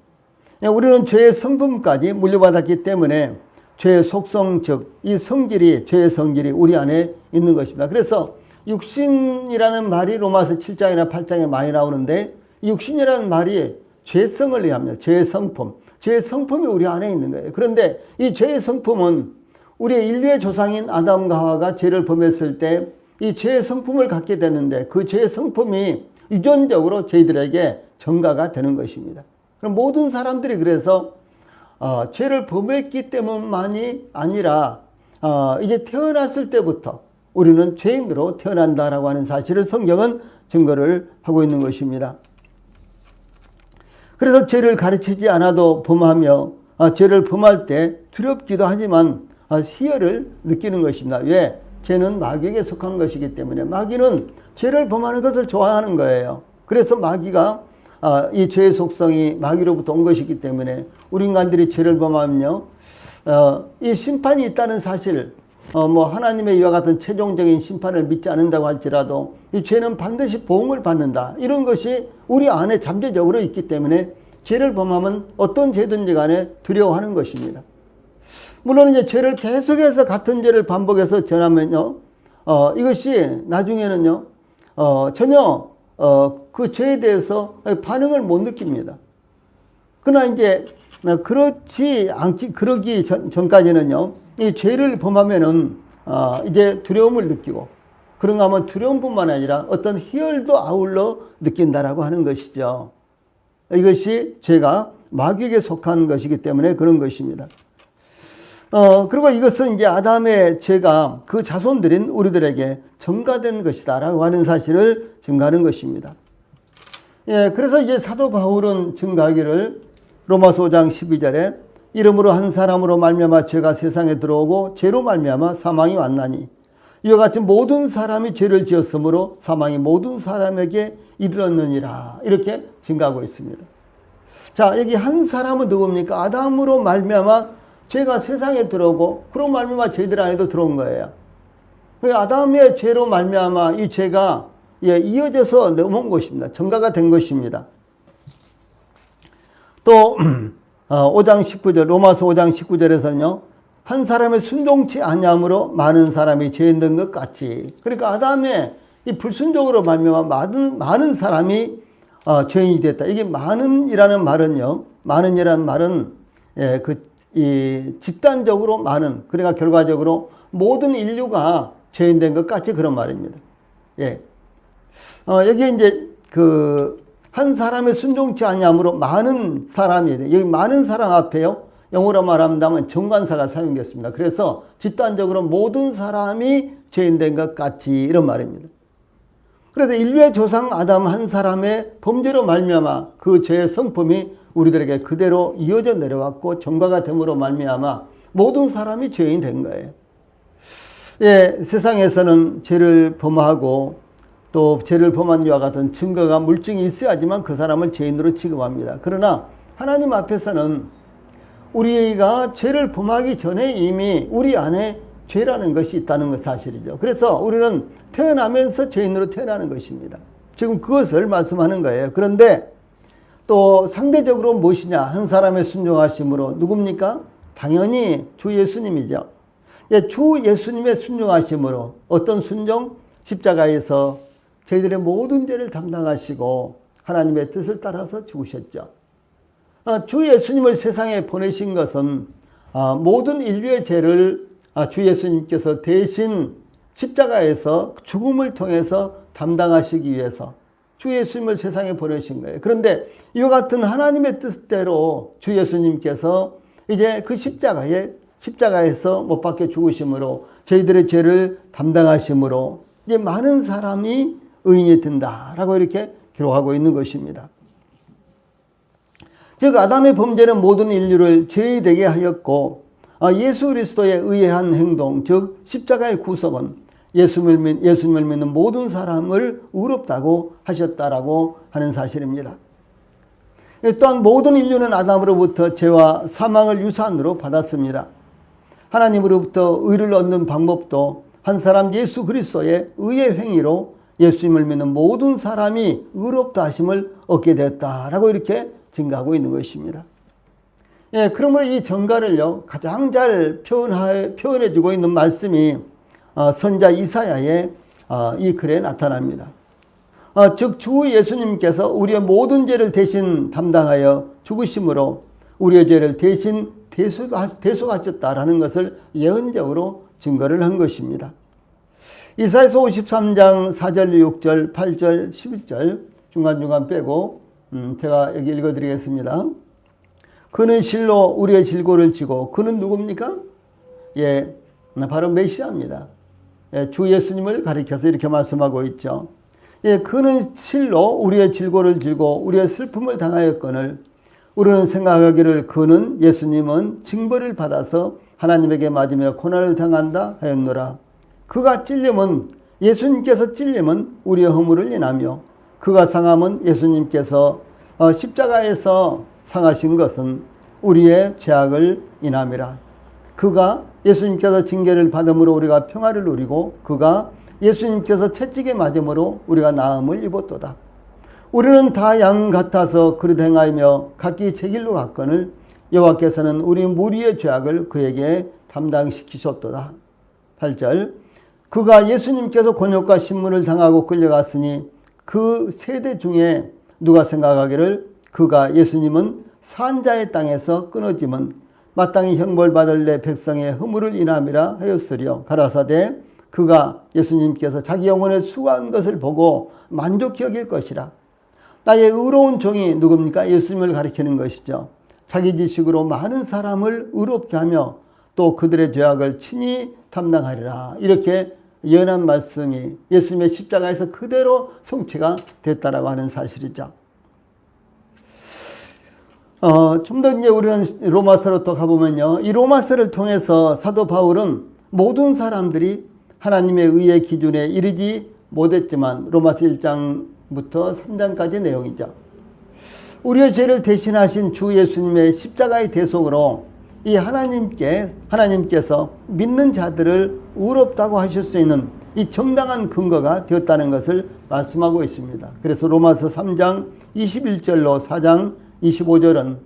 Speaker 1: 우리는 죄의 성품까지 물려받았기 때문에 죄의 속성, 즉 이 죄의 성질이 우리 안에 있는 것입니다. 그래서 육신이라는 말이 로마서 7장이나 8장에 많이 나오는데, 이 육신이라는 말이 죄성을 의미합니다. 죄의 성품. 죄의 성품이 우리 안에 있는 거예요. 그런데 이 죄의 성품은 우리의 인류의 조상인 아담과 하와가 죄를 범했을 때 이 죄의 성품을 갖게 되는데, 그 죄의 성품이 유전적으로 저희들에게 전가가 되는 것입니다. 그럼 모든 사람들이 그래서 죄를 범했기 때문만이 아니라 이제 태어났을 때부터 우리는 죄인으로 태어난다라고 하는 사실을 성경은 증거를 하고 있는 것입니다. 그래서 죄를 가르치지 않아도 범하며 죄를 범할 때 두렵기도 하지만 희열을 느끼는 것입니다. 왜? 죄는 마귀에게 속한 것이기 때문에 마귀는 죄를 범하는 것을 좋아하는 거예요. 그래서 마귀가 이 죄의 속성이 마귀로부터 온 것이기 때문에 우리 인간들이 죄를 범하면요, 이 심판이 있다는 사실, 하나님의 이와 같은 최종적인 심판을 믿지 않는다고 할지라도 이 죄는 반드시 보응을 받는다, 이런 것이 우리 안에 잠재적으로 있기 때문에 죄를 범하면 어떤 죄든지 간에 두려워하는 것입니다. 물론 이제 죄를 계속해서 같은 죄를 반복해서 전하면요, 이것이 나중에는요, 전혀 그 죄에 대해서 반응을 못 느낍니다. 그러나 이제 그러기 전까지는요, 이 죄를 범하면은 이제 두려움을 느끼고, 그런가 하면 두려움뿐만 아니라 어떤 희열도 아울러 느낀다라고 하는 것이죠. 이것이 죄가 마귀에게 속한 것이기 때문에 그런 것입니다. 그리고 이것은 이제 아담의 죄가 그 자손들인 우리들에게 전가된 것이다라고 하는 사실을 증가하는 것입니다. 그래서 이제 사도 바울은 증가하기를 로마서 5장 12절에 이름으로 한 사람으로 말미암아 죄가 세상에 들어오고 죄로 말미암아 사망이 왔나니 이와 같이 모든 사람이 죄를 지었으므로 사망이 모든 사람에게 이르렀느니라, 이렇게 증가하고 있습니다. 자, 여기 한 사람은 누굽니까? 아담으로 말미암아 죄가 세상에 들어오고 그런 말미암아 저희들 안에도 들어온 거예요. 아담의 죄로 말미암아 이 죄가 이어져서 넘어온 것입니다. 전가가 된 것입니다. 또 5장 19절 로마서 5장 19절에서는요. 한 사람의 순종치 아니함으로 많은 사람이 죄인 된 것 같이. 그러니까 아담의 이 불순종으로 말미암아 많은 사람이 죄인이 됐다. 이게 많은이라는 말은요. 많은이라는 말은 이 집단적으로 많은, 그러니까 결과적으로 모든 인류가 죄인 된 것 같이 그런 말입니다. 예. 여기 이제 한 사람의 순종치 아니함으로 많은 사람이, 여기 많은 사람 앞에요. 영어로 말한다면 정관사가 사용됐습니다. 그래서 집단적으로 모든 사람이 죄인 된 것 같이 이런 말입니다. 그래서 인류의 조상 아담 한 사람의 범죄로 말미암아 그 죄의 성품이 우리들에게 그대로 이어져 내려왔고 전가가 됨으로 말미암아 모든 사람이 죄인 된 거예요. 예, 세상에서는 죄를 범하고 또 죄를 범한 이와 같은 증거가 물증이 있어야지만 그 사람을 죄인으로 취급합니다. 그러나 하나님 앞에서는 우리가 죄를 범하기 전에 이미 우리 안에 죄라는 것이 있다는 것 사실이죠. 그래서 우리는 태어나면서 죄인으로 태어나는 것입니다. 지금 그것을 말씀하는 거예요. 그런데 또 상대적으로 무엇이냐? 한 사람의 순종하심으로 누굽니까? 당연히 주 예수님이죠. 예, 주 예수님의 순종하심으로 어떤 순종? 십자가에서 저희들의 모든 죄를 담당하시고 하나님의 뜻을 따라서 죽으셨죠. 주 예수님을 세상에 보내신 것은 모든 인류의 죄를 주 예수님께서 대신 십자가에서 죽음을 통해서 담당하시기 위해서 주 예수님을 세상에 보내신 거예요. 그런데 이와 같은 하나님의 뜻대로 주 예수님께서 이제 그 십자가에서 못 박혀 죽으심으로 저희들의 죄를 담당하심으로 이제 많은 사람이 의인이 된다라고 이렇게 기록하고 있는 것입니다. 즉 아담의 범죄는 모든 인류를 죄이 되게 하였고 예수 그리스도의 의한 행동, 즉 십자가의 구속은 예수님을 믿는 모든 사람을 의롭다고 하셨다라고 하는 사실입니다. 또한 모든 인류는 아담으로부터 죄와 사망을 유산으로 받았습니다. 하나님으로부터 의를 얻는 방법도 한 사람 예수 그리스도의 의의 행위로 예수님을 믿는 모든 사람이 의롭다 하심을 얻게 됐다라고 이렇게 증가하고 있는 것입니다. 예, 그러므로 이 전가를요 가장 잘 표현해주고 있는 말씀이 선자 이사야의 이 글에 나타납니다. 즉 주 예수님께서 우리의 모든 죄를 대신 담당하여 죽으심으로 우리의 죄를 대신 대속하셨다라는 것을 예언적으로 증거를 한 것입니다. 이사야서 53장 4절, 6절, 8절, 11절 중간중간 빼고 제가 여기 읽어드리겠습니다. 그는 실로 우리의 질고를 지고, 그는 누굽니까? 예, 바로 메시아입니다. 예, 주 예수님을 가리켜서 이렇게 말씀하고 있죠. 예, 그는 실로 우리의 질고를 지고 우리의 슬픔을 당하였거늘 우리는 생각하기를 그는 예수님은 징벌을 받아서 하나님에게 맞으며 고난을 당한다 하였노라. 그가 찔림은 예수님께서 찔림은 우리의 허물을 인하며 그가 상함은 예수님께서 십자가에서 상하신 것은 우리의 죄악을 인함이라. 그가 예수님께서 징계를 받음으로 우리가 평화를 누리고 그가 예수님께서 채찍에 맞음으로 우리가 나음을 입었도다. 우리는 다 양 같아서 그릇 행하며 각기 제 길로 갔거늘 여호와께서는 우리 무리의 죄악을 그에게 담당시키셨도다. 8절 그가 예수님께서 곤욕과 신문을 당하고 끌려갔으니 그 세대 중에 누가 생각하기를 그가 예수님은 산자의 땅에서 끊어짐은 마땅히 형벌받을 내 백성의 허물을 인함이라 하였으리요. 가라사대 그가 예수님께서 자기 영혼에 수고한 것을 보고 만족히 여길 것이라. 나의 의로운 종이 누굽니까? 예수님을 가리키는 것이죠. 자기 지식으로 많은 사람을 의롭게 하며 또 그들의 죄악을 친히 담당하리라. 이렇게 예언한 말씀이 예수님의 십자가에서 그대로 성취가 됐다라고 하는 사실이죠. 좀 더 이제 우리는 로마서로 또 가보면요. 이 로마서를 통해서 사도 바울은 모든 사람들이 하나님의 의의 기준에 이르지 못했지만 로마서 1장부터 3장까지 내용이죠. 우리의 죄를 대신하신 주 예수님의 십자가의 대속으로 이 하나님께서 믿는 자들을 의롭다고 하실 수 있는 이 정당한 근거가 되었다는 것을 말씀하고 있습니다. 그래서 로마서 3장 21절로 4장 25절은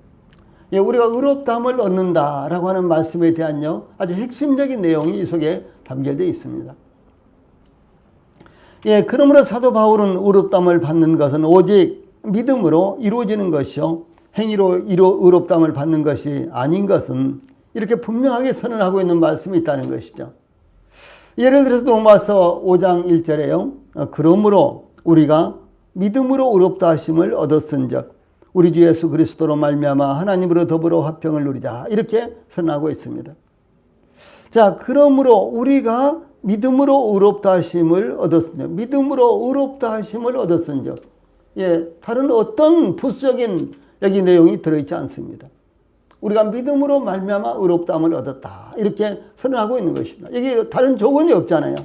Speaker 1: 우리가 의롭다함을 얻는다라고 하는 말씀에 대한 아주 핵심적인 내용이 이 속에 담겨져 있습니다. 그러므로 사도 바울은 의롭다함을 받는 것은 오직 믿음으로 이루어지는 것이요 행위로 의롭다함을 받는 것이 아닌 것은 이렇게 분명하게 선언하고 있는 말씀이 있다는 것이죠. 예를 들어서 로마서 5장 1절에요. 그러므로 우리가 믿음으로 의롭다 하심을 얻었은즉 우리 주 예수 그리스도로 말미암아 하나님으로 더불어 화평을 누리자 이렇게 선언하고 있습니다. 자, 그러므로 우리가 믿음으로 의롭다 하심을 얻었은즉 믿음으로 의롭다 하심을 얻었은즉 다른 어떤 부수적인 여기 내용이 들어있지 않습니다. 우리가 믿음으로 말미암아 의롭다함을 얻었다 이렇게 선언하고 있는 것입니다. 여기 다른 조건이 없잖아요.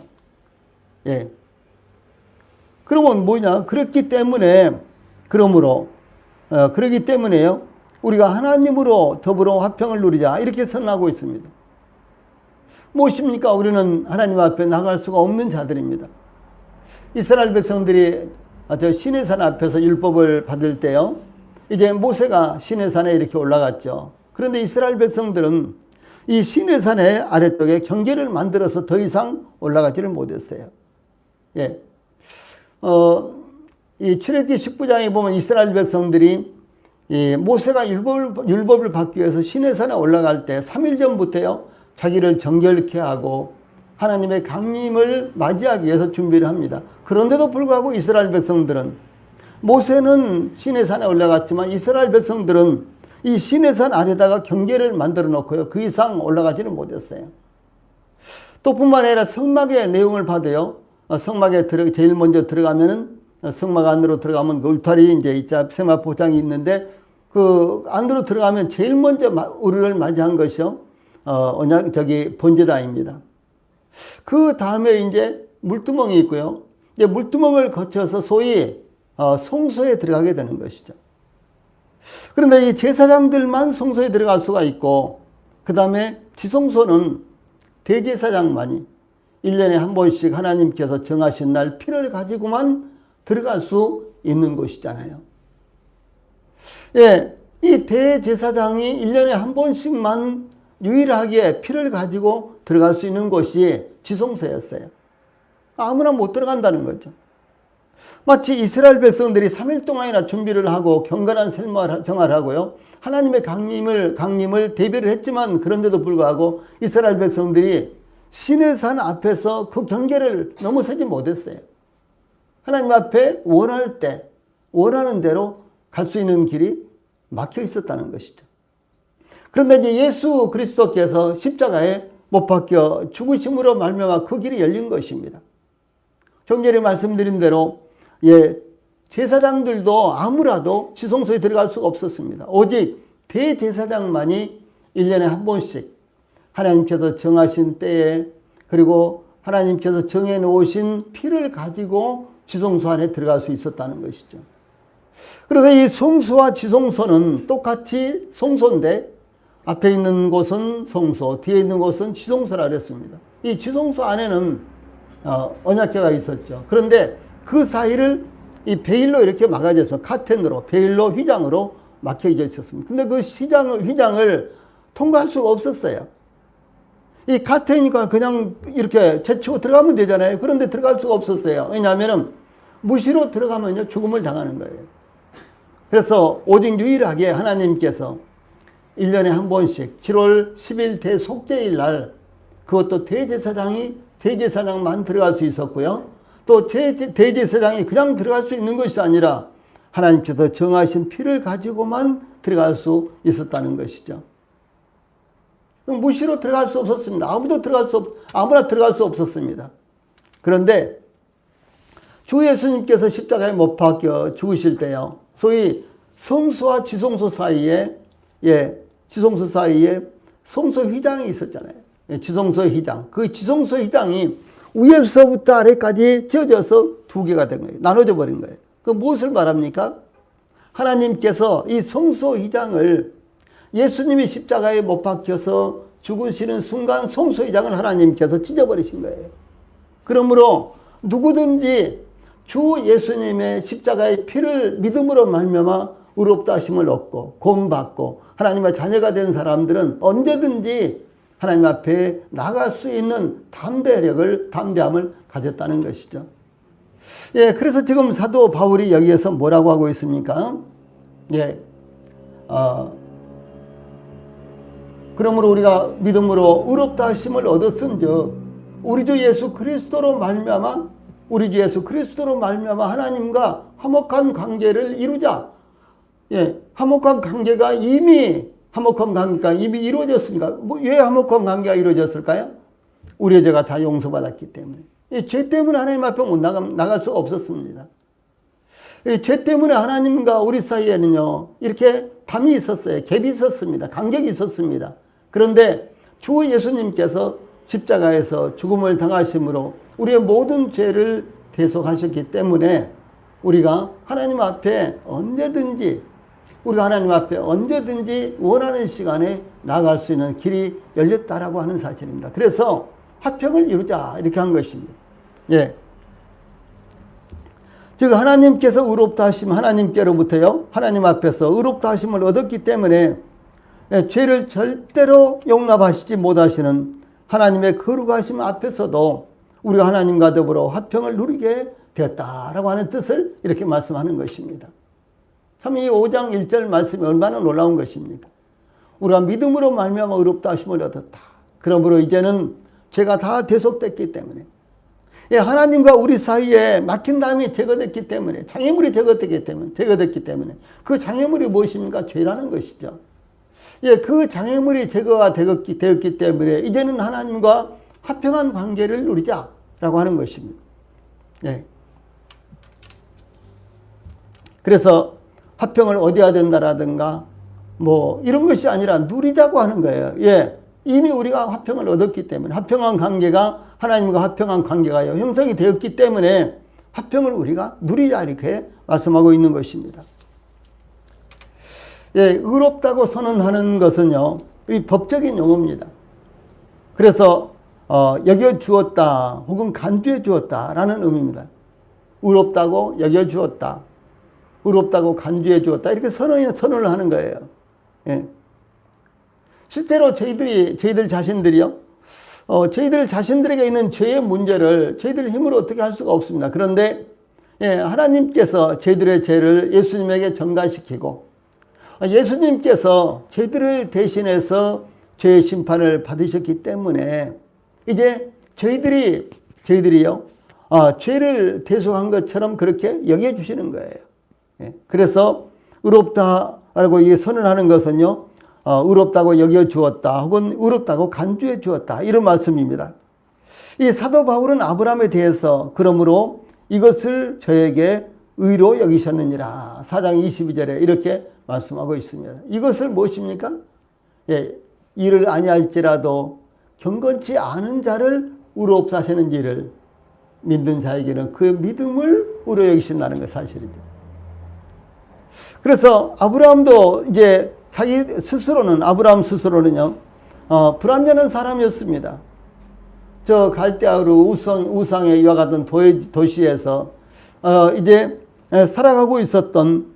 Speaker 1: 그러면 뭐냐? 그렇기 때문에요. 우리가 하나님으로 더불어 화평을 누리자 이렇게 선언하고 있습니다. 무엇입니까? 우리는 하나님 앞에 나갈 수가 없는 자들입니다. 이스라엘 백성들이 시내산 앞에서 율법을 받을 때요. 이제 모세가 시내산에 이렇게 올라갔죠. 그런데 이스라엘 백성들은 이 시내산의 아래쪽에 경계를 만들어서 더 이상 올라가지를 못했어요. 이 출애굽기 19장에 보면 이스라엘 백성들이 모세가 율법을 받기 위해서 시내산에 올라갈 때 3일 전부터요. 자기를 정결케 하고 하나님의 강림을 맞이하기 위해서 준비를 합니다. 그런데도 불구하고 이스라엘 백성들은 모세는 시내산에 올라갔지만 이스라엘 백성들은 이 시내산 아래다가 경계를 만들어 놓고요. 그 이상 올라가지는 못했어요. 또 뿐만 아니라 성막의 내용을 봐도요. 성막에 제일 먼저 들어가면은 성막 안으로 들어가면 그 울타리 이제 세마 보장이 있는데 그 안으로 들어가면 제일 먼저 우리를 맞이한 것이요. 번제단입니다. 그 다음에 이제 물두멍이 있고요. 이제 물두멍을 거쳐서 소위 성소에 들어가게 되는 것이죠. 그런데 이 제사장들만 성소에 들어갈 수가 있고 그 다음에 지성소는 대제사장만이 1년에 한 번씩 하나님께서 정하신 날 피를 가지고만 들어갈 수 있는 곳이잖아요. 이 대제사장이 1년에 한 번씩만 유일하게 피를 가지고 들어갈 수 있는 곳이 지성소였어요. 아무나 못 들어간다는 거죠. 마치 이스라엘 백성들이 3일 동안이나 준비를 하고 경건한 생활을 하고요. 하나님의 강림을 대비를 했지만 그런데도 불구하고 이스라엘 백성들이 시내산 앞에서 그 경계를 넘어서지 못했어요. 하나님 앞에 원하는 대로 갈 수 있는 길이 막혀 있었다는 것이죠. 그런데 이제 예수 그리스도께서 십자가에 못 박혀 죽으심으로 말미암아 그 길이 열린 것입니다. 좀 전에 말씀드린 대로 제사장들도 아무라도 지성소에 들어갈 수가 없었습니다. 오직 대제사장만이 1년에 한 번씩 하나님께서 정하신 때에 그리고 하나님께서 정해놓으신 피를 가지고 지성소 안에 들어갈 수 있었다는 것이죠. 그래서 이 성소와 지성소는 똑같이 성소인데 앞에 있는 곳은 성소, 뒤에 있는 곳은 지성소라 그랬습니다. 이 지성소 안에는 언약궤가 있었죠. 그런데 그 사이를 이 베일로 이렇게 막아져 있습니다. 카텐으로, 베일로 휘장으로 막혀져 있었습니다. 근데 그 휘장을 통과할 수가 없었어요. 이 카텐이니까 그냥 이렇게 제치고 들어가면 되잖아요. 그런데 들어갈 수가 없었어요. 왜냐하면 무시로 들어가면 죽음을 당하는 거예요. 그래서 오직 유일하게 하나님께서 1년에 한 번씩 7월 10일 대속죄일 날 그것도 대제사장만 들어갈 수 있었고요. 또 대제사장이 그냥 들어갈 수 있는 것이 아니라 하나님께서 정하신 피를 가지고만 들어갈 수 있었다는 것이죠. 무시로 들어갈 수 없었습니다. 아무나 들어갈 수 없었습니다. 그런데 주 예수님께서 십자가에 못 박혀 죽으실 때요. 소위 성소와 지성소 사이에 성소 휘장이 있었잖아요. 지성소 휘장. 그 지성소 휘장이 위에서부터 아래까지 찢어져서 두 개가 된 거예요. 나눠져 버린 거예요. 그 무엇을 말합니까? 하나님께서 이 성소휘장을 예수님이 십자가에 못 박혀서 죽으시는 순간 성소휘장을 하나님께서 찢어버리신 거예요. 그러므로 누구든지 주 예수님의 십자가의 피를 믿음으로 말미암아 의롭다 하심을 얻고 구원받고 하나님의 자녀가 된 사람들은 언제든지 하나님 앞에 나갈 수 있는 담대함을 가졌다는 것이죠. 예, 그래서 지금 사도 바울이 여기에서 뭐라고 하고 있습니까? 예, 그러므로 우리가 믿음으로 의롭다 하심을 얻었은즉 우리 주 예수 그리스도로 말미암아 하나님과 화목한 관계를 이루자. 예, 화목한 관계가 이미 이루어졌으니까. 왜 화목한 관계가 이루어졌을까요? 우리의 죄가 다 용서받았기 때문에. 예, 죄 때문에 하나님 앞에 못 나갈 수가 없었습니다. 예, 죄 때문에 하나님과 우리 사이에는요, 이렇게 담이 있었어요. 갭이 있었습니다. 간격이 있었습니다. 그런데 주 예수님께서 십자가에서 죽음을 당하심으로 우리의 모든 죄를 대속하셨기 때문에 우리가 하나님 앞에 언제든지 원하는 시간에 나아갈 수 있는 길이 열렸다라고 하는 사실입니다. 그래서 화평을 이루자 이렇게 한 것입니다. 예. 즉 하나님께서 의롭다 하심 하나님께로부터요, 하나님 앞에서 의롭다 하심을 얻었기 때문에 죄를 절대로 용납하시지 못하시는 하나님의 거룩하심 앞에서도 우리가 하나님과 더불어 화평을 누리게 되었다라고 하는 뜻을 이렇게 말씀하는 것입니다. 참 이 5장 1절 말씀이 얼마나 놀라운 것입니까? 우리가 믿음으로 말미암아 의롭다 하심을 얻었다. 그러므로 이제는 죄가 다 대속됐기 때문에, 예, 하나님과 우리 사이에 막힌 담이 제거됐기 때문에, 장애물이 제거됐기 때문에 그 장애물이 무엇입니까? 죄라는 것이죠. 예, 그 장애물이 제거가 되었기 때문에 이제는 하나님과 화평한 관계를 누리자라고 하는 것입니다. 예. 그래서 화평을 얻어야 된다라든가 뭐 이런 것이 아니라 누리자고 하는 거예요. 예, 이미 우리가 화평을 얻었기 때문에, 화평한 관계가, 하나님과 화평한 관계가 형성이 되었기 때문에 화평을 우리가 누리자 이렇게 말씀하고 있는 것입니다. 예, 의롭다고 선언하는 것은요, 이 법적인 용어입니다. 그래서 여겨주었다 혹은 간주해 주었다라는 의미입니다. 의롭다고 여겨주었다, 의롭다고 간주해 주었다, 이렇게 선언을 하는 거예요. 예. 실제로 저희들 자신들이요, 저희들 자신들에게 있는 죄의 문제를 저희들 힘으로 어떻게 할 수가 없습니다. 그런데 예, 하나님께서 저희들의 죄를 예수님에게 전가시키고 예수님께서 저희들을 대신해서 죄의 심판을 받으셨기 때문에 이제 저희들이요, 죄를 대속한 것처럼 그렇게 여겨주시는 거예요. 예, 그래서 의롭다라고 선언하는 것은요, 의롭다고 여겨주었다 혹은 의롭다고 간주해 주었다, 이런 말씀입니다. 이 사도 바울은 아브라함에 대해서 그러므로 이것을 저에게 의로 여기셨느니라 4장 22절에 이렇게 말씀하고 있습니다. 이것을 무엇입니까? 예, 이를 아니할지라도 경건치 않은 자를 의롭다 하시는지를 믿는 자에게는 그 믿음을 의로 여기신다는 게 사실이죠. 그래서 아브라함도 이제 아브라함 스스로는요, 불완전한 사람이었습니다. 저 갈대아우르 우상의 이와 같은 도시에서 이제 살아가고 있었던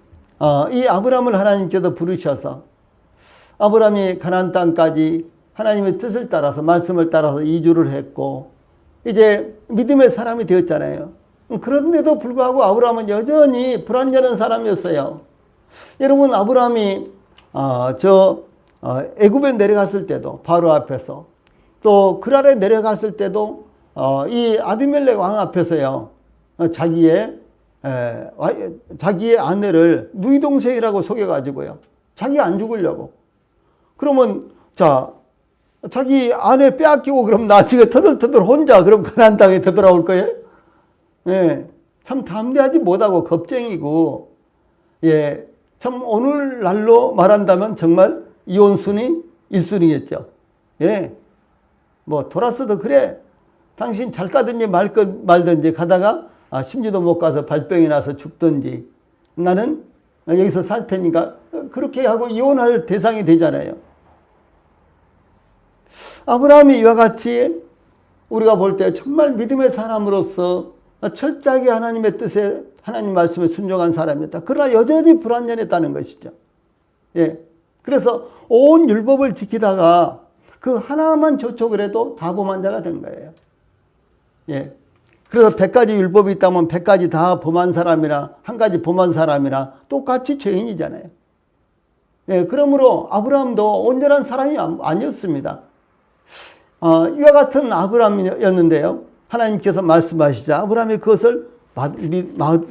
Speaker 1: 이 아브라함을 하나님께서 부르셔서 아브라함이 가나안 땅까지 하나님의 뜻을 따라서, 말씀을 따라서 이주를 했고 이제 믿음의 사람이 되었잖아요. 그런데도 불구하고 아브라함은 여전히 불완전한 사람이었어요. 여러분, 아브라함이 애굽에 내려갔을 때도 바로 앞에서, 또 그랄에 내려갔을 때도 이 아비멜렉 왕 앞에서요, 자기의 아내를 누이 동생이라고 속여가지고요, 자기 안 죽으려고. 그러면 자기 아내 빼앗기고 그럼 나중에 터덜터덜 혼자 그럼 가나안 땅에 되돌아올 거예요? 예, 참 담대하지 못하고 겁쟁이고, 예, 참 오늘날로 말한다면 정말 이혼순위 1순위겠죠. 예, 뭐 돌았어도 그래, 당신 잘 가든지 말든지 가다가 심지도 못 가서 발병이 나서 죽든지, 나는 여기서 살 테니까 그렇게 하고 이혼할 대상이 되잖아요. 아브라함이 이와 같이 우리가 볼 때 정말 믿음의 사람으로서 철저하게 하나님의 뜻에 하나님 말씀에 순종한 사람이었다. 그러나 여전히 불완전했다는 것이죠. 예. 그래서 온 율법을 지키다가 그 하나만 저촉을 해도 다 범한 자가 된 거예요. 예. 그래서 100가지 율법이 있다면 100가지 다 범한 사람이나 한 가지 범한 사람이나 똑같이 죄인이잖아요. 예. 그러므로 아브라함도 온전한 사람이 아니었습니다. 이와 같은 아브라함이었는데요. 하나님께서 말씀하시자 아브라함이 그것을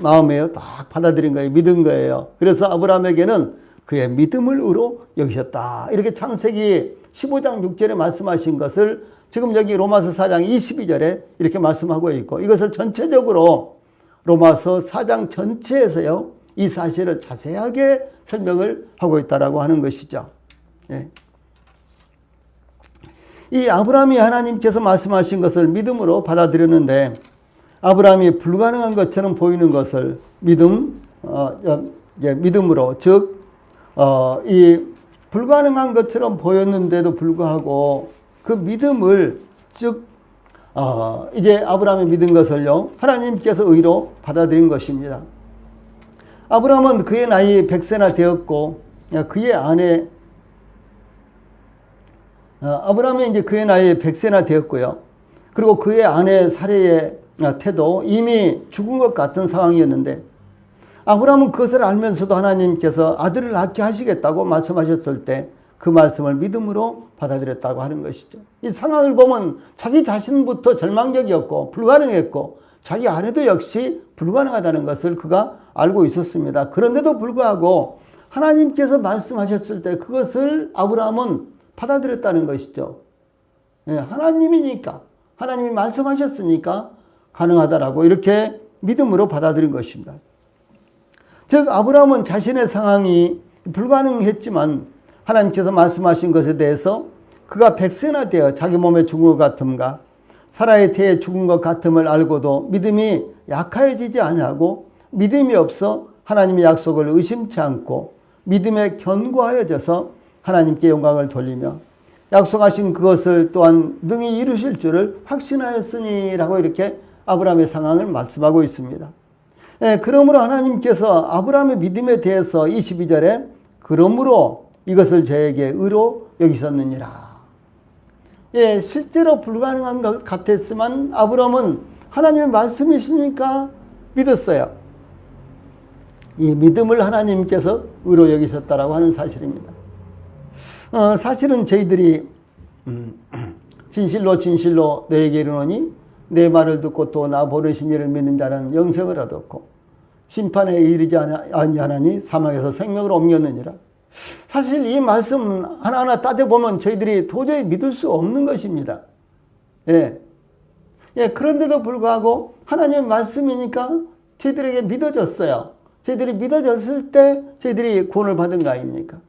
Speaker 1: 마음에 딱 받아들인 거예요. 믿은 거예요. 그래서 아브라함에게는 그의 믿음을 의로 여기셨다. 이렇게 창세기 15장 6절에 말씀하신 것을 지금 여기 로마서 4장 22절에 이렇게 말씀하고 있고, 이것을 전체적으로 로마서 4장 전체에서요, 이 사실을 자세하게 설명을 하고 있다라고 하는 것이죠. 예. 이 아브라함이 하나님께서 말씀하신 것을 믿음으로 받아들였는데, 아브라함이 불가능한 것처럼 보이는 것을 믿음으로, 즉, 이 불가능한 것처럼 보였는데도 불구하고 그 믿음을, 즉, 이제 아브라함이 믿은 것을요, 하나님께서 의로 받아들인 것입니다. 아브라함은 그의 나이 100세나 되었고, 그의 아내, 아브라함이 이제 그의 나이 100세나 되었고요. 그리고 그의 아내 사례의 태도 이미 죽은 것 같은 상황이었는데, 아브라함은 그것을 알면서도 하나님께서 아들을 낳게 하시겠다고 말씀하셨을 때 그 말씀을 믿음으로 받아들였다고 하는 것이죠. 이 상황을 보면 자기 자신부터 절망적이었고 불가능했고 자기 아내도 역시 불가능하다는 것을 그가 알고 있었습니다. 그런데도 불구하고 하나님께서 말씀하셨을 때 그것을 아브라함은 받아들였다는 것이죠. 하나님이니까, 하나님이 말씀하셨으니까 가능하다라고 이렇게 믿음으로 받아들인 것입니다. 즉 아브라함은 자신의 상황이 불가능했지만 하나님께서 말씀하신 것에 대해서 그가 100세나 되어 자기 몸에 죽은 것 같음과 사라의 태에 죽은 것 같음을 알고도 믿음이 약해지지 아니하고 믿음이 없어 하나님의 약속을 의심치 않고 믿음에 견고하여져서 하나님께 영광을 돌리며 약속하신 그것을 또한 능히 이루실 줄을 확신하였으니 라고 이렇게 아브라함의 상황을 말씀하고 있습니다. 그러므로 하나님께서 아브라함의 믿음에 대해서 22절에 그러므로 이것을 저에게 의로 여기셨느니라. 실제로 불가능한 것 같았지만 아브라함은 하나님의 말씀이시니까 믿었어요. 이 믿음을 하나님께서 의로 여기셨다라고 하는 사실입니다. 사실은 저희들이 진실로 진실로 너에게 이르노니 내 말을 듣고 또 나 보내신 이를 믿는 자는 영생을 얻었고 심판에 이르지 아니하나니 사망에서 생명으로 옮겼느니라. 사실 이 말씀 하나하나 따져보면 저희들이 도저히 믿을 수 없는 것입니다. 그런데도 불구하고 하나님의 말씀이니까 저희들에게 믿어졌어요. 저희들이 믿어졌을 때 저희들이 구원을 받은 거 아닙니까?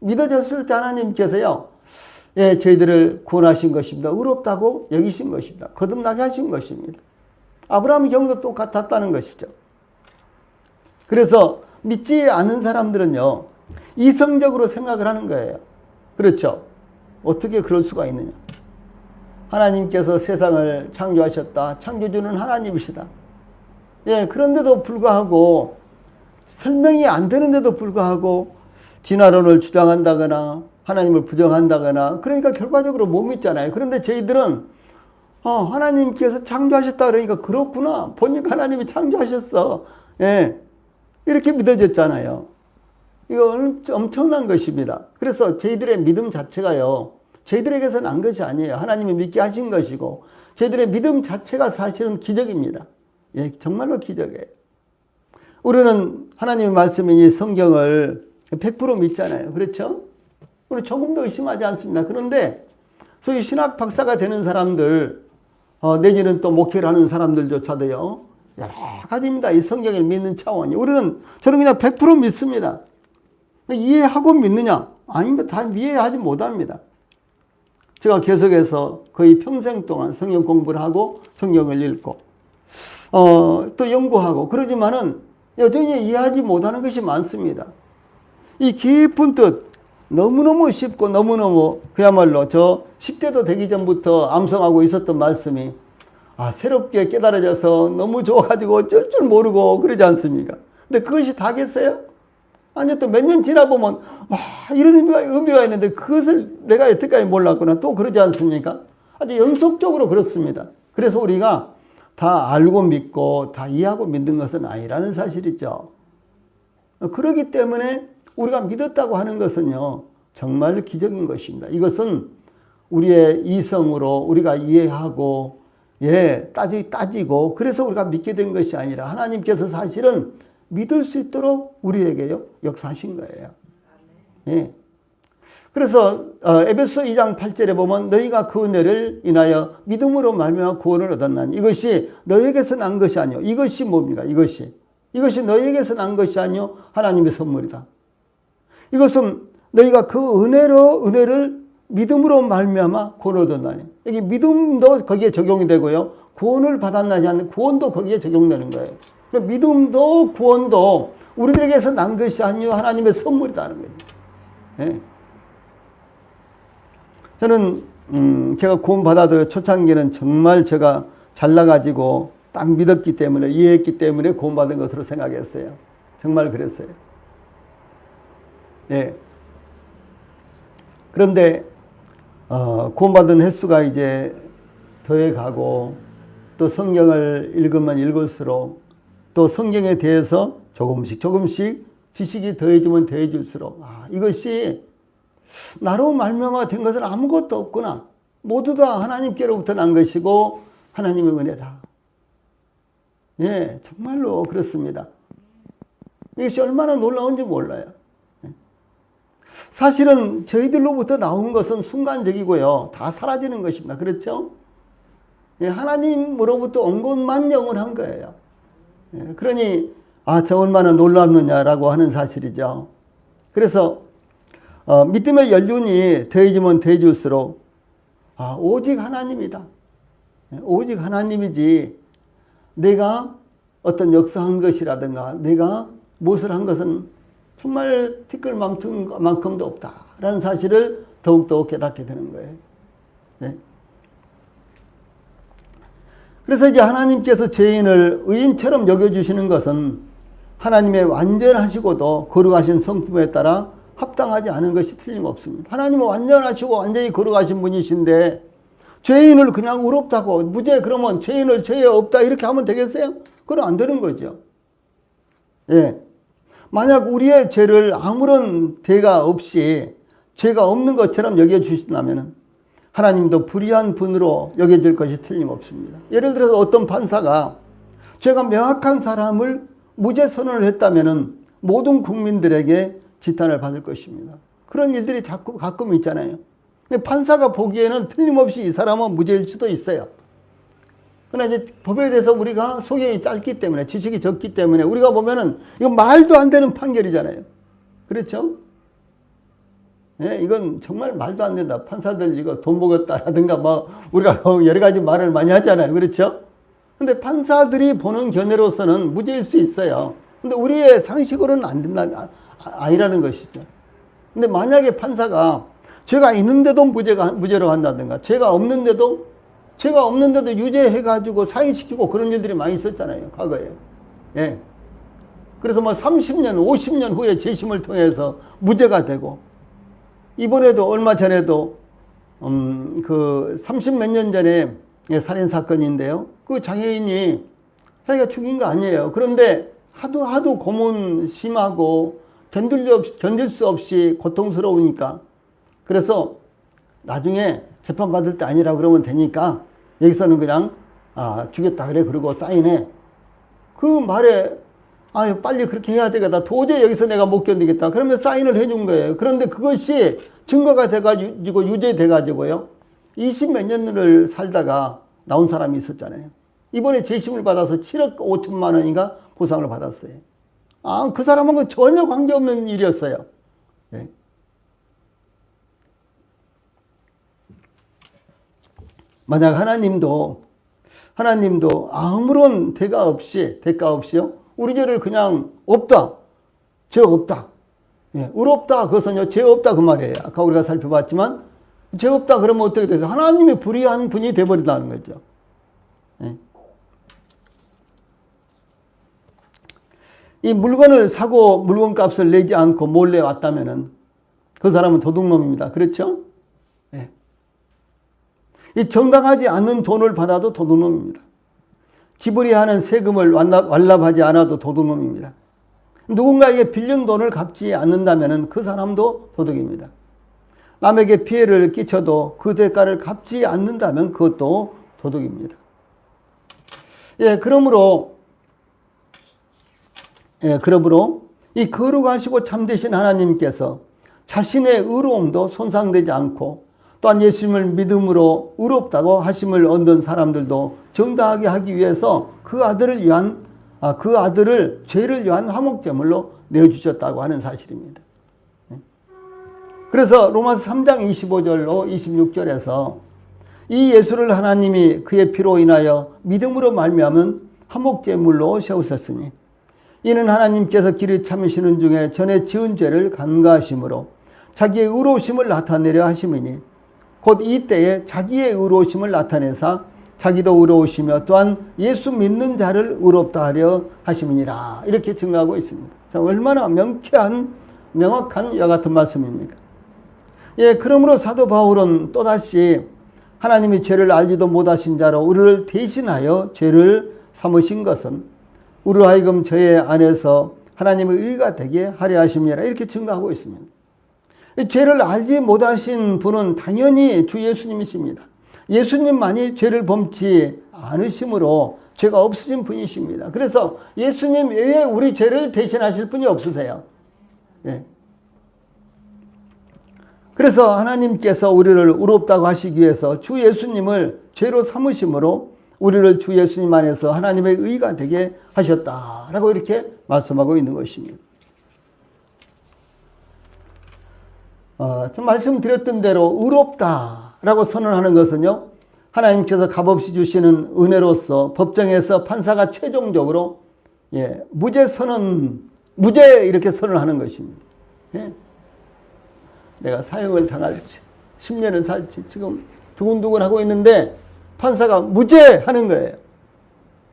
Speaker 1: 믿어졌을 때 하나님께서요, 저희들을 구원하신 것입니다. 의롭다고 여기신 것입니다. 거듭나게 하신 것입니다. 아브라함의 경우도 똑같았다는 것이죠. 그래서 믿지 않는 사람들은요, 이성적으로 생각을 하는 거예요. 그렇죠? 어떻게 그럴 수가 있느냐? 하나님께서 세상을 창조하셨다. 창조주는 하나님이시다. 그런데도 불구하고 설명이 안 되는데도 불구하고 진화론을 주장한다거나 하나님을 부정한다거나 그러니까 결과적으로 못 믿잖아요. 그런데 저희들은 하나님께서 창조하셨다 그러니까 그렇구나. 보니까 하나님이 창조하셨어. 이렇게 믿어졌잖아요. 이거 엄청난 것입니다. 그래서 저희들의 믿음 자체가요, 저희들에게서 난 것이 아니에요. 하나님이 믿게 하신 것이고 저희들의 믿음 자체가 사실은 기적입니다. 정말로 기적이에요. 우리는 하나님의 말씀인 이 성경을 100% 믿잖아요. 그렇죠? 우리 조금도 의심하지 않습니다. 그런데 소위 신학 박사가 되는 사람들, 내지는 또 목회를 하는 사람들조차도요, 여러 가지입니다. 이 성경을 믿는 차원이. 저는 그냥 100% 믿습니다. 이해하고 믿느냐? 아닙니다. 다 이해하지 못합니다. 제가 계속해서 거의 평생 동안 성경 공부를 하고 성경을 읽고 또 연구하고 그러지만은 여전히 이해하지 못하는 것이 많습니다. 이 깊은 뜻, 너무너무 쉽고 너무너무 그야말로 저 10대도 되기 전부터 암송하고 있었던 말씀이 새롭게 깨달아져서 너무 좋아가지고 어쩔 줄 모르고 그러지 않습니까? 근데 그것이 다겠어요? 아니, 또 몇 년 지나보면, 이런 의미가 있는데 그것을 내가 여태까지 몰랐구나. 또 그러지 않습니까? 아주 연속적으로 그렇습니다. 그래서 우리가 다 알고 믿고 다 이해하고 믿는 것은 아니라는 사실이죠. 그렇기 때문에 우리가 믿었다고 하는 것은요, 정말 기적인 것입니다. 이것은 우리의 이성으로 우리가 이해하고, 따지고, 그래서 우리가 믿게 된 것이 아니라 하나님께서 사실은 믿을 수 있도록 우리에게요, 역사하신 거예요. 예. 그래서 에베소 2장 8절에 보면 너희가 그 은혜를 인하여 믿음으로 말미암아 구원을 얻었나니 이것이 너희에게서 난 것이 아니요. 이것이 뭡니까? 이것이 너희에게서 난 것이 아니요. 하나님의 선물이다. 이것은 너희가 그 은혜를 믿음으로 말미암아 구원을 얻었나니. 여기 믿음도 거기에 적용이 되고요. 구원을 받았나니 하는 구원도 거기에 적용되는 거예요. 믿음도 구원도 우리들에게서 난 것이 아니요. 하나님의 선물이라는 거죠. 예. 저는 제가 구원받아도 초창기는 정말 제가 잘나가지고 딱 믿었기 때문에 이해했기 때문에 구원받은 것으로 생각했어요. 정말 그랬어요. 네. 그런데 구원받은 횟수가 이제 더해가고 또 성경을 읽으면 읽을수록 또 성경에 대해서 조금씩 지식이 더해지면 더해질수록 이것이 나로 말미암아 된 것은 아무것도 없구나. 모두 다 하나님께로부터 난 것이고 하나님의 은혜다. 예, 정말로 그렇습니다. 이것이 얼마나 놀라운지 몰라요. 사실은 저희들로부터 나온 것은 순간적이고요. 다 사라지는 것입니다. 그렇죠? 예, 하나님으로부터 온 것만 영원한 거예요. 예, 그러니 저 얼마나 놀랍느냐라고 하는 사실이죠. 그래서 믿음의 연륜이 더해지면 더해질수록 오직 하나님이다. 오직 하나님이지 내가 어떤 역사한 것이라든가 내가 무엇을 한 것은 정말 티끌만큼도 없다라는 사실을 더욱더 깨닫게 되는 거예요. 네. 그래서 이제 하나님께서 죄인을 의인처럼 여겨주시는 것은 하나님의 완전하시고도 거룩하신 성품에 따라 합당하지 않은 것이 틀림없습니다. 하나님은 완전하시고 완전히 거룩하신 분이신데 죄인을 그냥 의롭다고 무죄 그러면 죄인을 죄에 없다 이렇게 하면 되겠어요? 그건 안 되는 거죠. 예. 만약 우리의 죄를 아무런 대가 없이 죄가 없는 것처럼 여겨주신다면 하나님도 불의한 분으로 여겨질 것이 틀림없습니다. 예를 들어서 어떤 판사가 죄가 명확한 사람을 무죄 선언을 했다면 모든 국민들에게 지탄을 받을 것입니다. 그런 일들이 가끔 있잖아요. 근데 판사가 보기에는 틀림없이 이 사람은 무죄일 수도 있어요. 그러나 이제 법에 대해서 우리가 소견이 짧기 때문에 지식이 적기 때문에 우리가 보면은 이거 말도 안 되는 판결이잖아요. 그렇죠? 예, 이건 정말 말도 안 된다. 판사들 이거 돈 먹었다라든가 우리가 여러 가지 말을 많이 하잖아요. 그렇죠? 근데 판사들이 보는 견해로서는 무죄일 수 있어요. 근데 우리의 상식으로는 안 된다. 아니라는 것이죠. 근데 만약에 판사가 죄가 있는데도 무죄로 한다든가 죄가 없는데도 유죄해가지고 사형시키고 그런 일들이 많이 있었잖아요. 과거에. 예. 그래서 30년, 50년 후에 재심을 통해서 무죄가 되고 이번에도 얼마 전에도 그 30몇 년 전에 살인사건인데요. 그 장애인이 자기가 죽인 거 아니에요. 그런데 하도 고문 심하고 견딜 수 없이 고통스러우니까 그래서 나중에 재판받을 때 아니라 그러면 되니까 여기서는 그냥 죽였다 그래 그러고 사인해. 그 말에 빨리 그렇게 해야 되겠다. 도저히 여기서 내가 못 견디겠다. 그러면 사인을 해준 거예요. 그런데 그것이 증거가 돼가지고 유죄돼가지고요. 20몇 년을 살다가 나온 사람이 있었잖아요. 이번에 재심을 받아서 7억 5천만 원인가 보상을 받았어요. 그 사람하고 전혀 관계없는 일이었어요. 네. 만약 하나님도 아무런 대가 없이요. 우리 죄를 그냥 없다. 죄 없다. 예, 의롭다. 그것은요, 죄 없다. 그 말이에요. 아까 우리가 살펴봤지만, 죄 없다. 그러면 어떻게 되죠? 하나님이 불의한 분이 되어버린다는 거죠. 예. 이 물건을 사고 물건값을 내지 않고 몰래 왔다면은 그 사람은 도둑놈입니다. 그렇죠? 예. 이 정당하지 않는 돈을 받아도 도둑놈입니다. 지불해야 하는 세금을 완납하지 않아도 도둑놈입니다. 누군가에게 빌린 돈을 갚지 않는다면 그 사람도 도둑입니다. 남에게 피해를 끼쳐도 그 대가를 갚지 않는다면 그것도 도둑입니다. 예, 그러므로 이 거룩하시고 참되신 하나님께서 자신의 의로움도 손상되지 않고 또한 예수님을 믿음으로 의롭다고 하심을 얻는 사람들도 정당하게 하기 위해서 그 아들을 죄를 위한 화목제물로 내어주셨다고 하는 사실입니다. 그래서 로마서 3장 25절로 26절에서 이 예수를 하나님이 그의 피로 인하여 믿음으로 말미암은 화목제물로 세우셨으니 이는 하나님께서 길을 참으시는 중에 전에 지은 죄를 간과하심으로 자기의 의로우심을 나타내려 하심이니 곧 이때에 자기의 의로우심을 나타내사 자기도 의로우시며 또한 예수 믿는 자를 의롭다 하려 하심이니라. 이렇게 증거하고 있습니다. 자, 얼마나 명확한 이와 같은 말씀입니까? 예, 그러므로 사도 바울은 또다시 하나님이 죄를 알지도 못하신 자로 우리를 대신하여 죄를 삼으신 것은 우리로 하여금 저의 안에서 하나님의 의가 되게 하려 하심이라. 이렇게 증거하고 있습니다. 죄를 알지 못하신 분은 당연히 주 예수님이십니다. 예수님만이 죄를 범치 않으심으로 죄가 없으신 분이십니다. 그래서 예수님 외에 우리 죄를 대신하실 분이 없으세요. 예. 그래서 하나님께서 우리를 의롭다고 하시기 위해서 주 예수님을 죄로 삼으심으로 우리를 주 예수님 안에서 하나님의 의가 되게 하셨다라고 이렇게 말씀하고 있는 것입니다. 좀 말씀드렸던 대로 의롭다라고 선언하는 것은요, 하나님께서 값없이 주시는 은혜로서 법정에서 판사가 최종적으로 무죄 이렇게 선언하는 것입니다. 예. 내가 사형을 당할지 10년을 살지 지금 두근두근 하고 있는데 판사가 무죄 하는 거예요.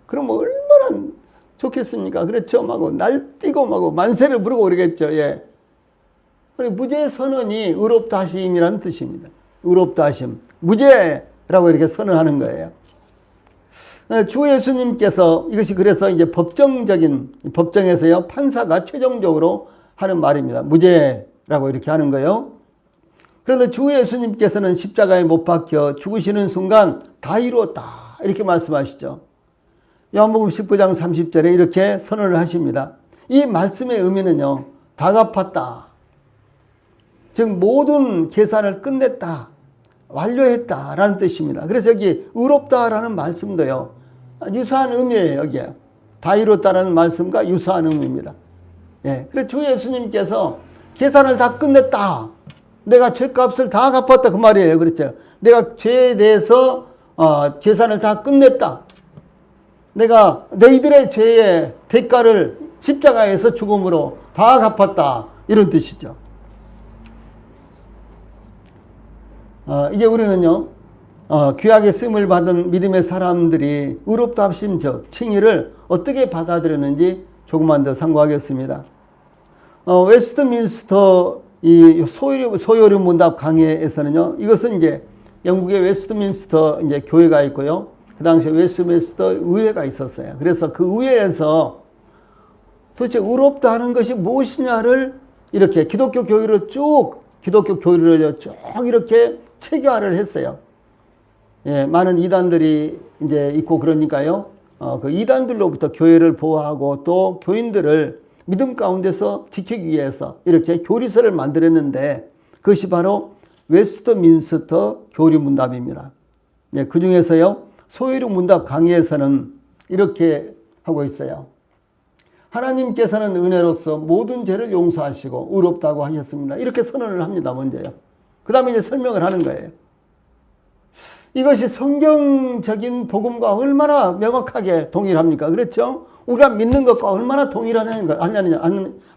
Speaker 1: 그럼 얼마나 좋겠습니까? 그렇죠? 막 날뛰고 막 만세를 부르고 그러겠죠. 예. 무죄 선언이 의롭다 하심이라는 뜻입니다. 의롭다 하심. 무죄라고 이렇게 선언하는 거예요. 주 예수님께서 이것이 그래서 이제 법정에서요, 판사가 최종적으로 하는 말입니다. 무죄라고 이렇게 하는 거예요. 그런데 주 예수님께서는 십자가에 못 박혀 죽으시는 순간 다 이루었다. 이렇게 말씀하시죠. 요한복음 19장 30절에 이렇게 선언을 하십니다. 이 말씀의 의미는요, 다 갚았다. 즉 모든 계산을 끝냈다. 완료했다라는 뜻입니다. 그래서 여기 의롭다라는 말씀도요, 유사한 의미예요. 여기에 다 이뤘다라는 말씀과 유사한 의미입니다. 예, 그래서 주 예수님께서 계산을 다 끝냈다. 내가 죄값을 다 갚았다 그 말이에요. 그렇죠? 내가 죄에 대해서 계산을 다 끝냈다. 내가 너희들의 죄의 대가를 십자가에서 죽음으로 다 갚았다. 이런 뜻이죠. 이제 우리는요, 귀하게 쓰임을 받은 믿음의 사람들이 의롭다 하신 칭의를 어떻게 받아들였는지 조금만 더 참고하겠습니다. 웨스트민스터 이 소요리 문답 강해에서는요, 이것은 이제 영국의 웨스트민스터 이제 교회가 있고요, 그 당시에 웨스트민스터 의회가 있었어요. 그래서 그 의회에서 도대체 의롭다 하는 것이 무엇이냐를 이렇게 기독교 교회를 쭉 이렇게 체계화를 했어요. 예, 많은 이단들이 이제 있고 그러니까요, 그 이단들로부터 교회를 보호하고 또 교인들을 믿음 가운데서 지키기 위해서 이렇게 교리서를 만들었는데 그것이 바로 웨스트민스터 교리 문답입니다. 예, 그 중에서요, 소요리 문답 강의에서는 이렇게 하고 있어요. 하나님께서는 은혜로서 모든 죄를 용서하시고 의롭다고 하셨습니다. 이렇게 선언을 합니다. 먼저요. 그 다음에 이제 설명을 하는 거예요. 이것이 성경적인 복음과 얼마나 명확하게 동일합니까? 그렇죠? 우리가 믿는 것과 얼마나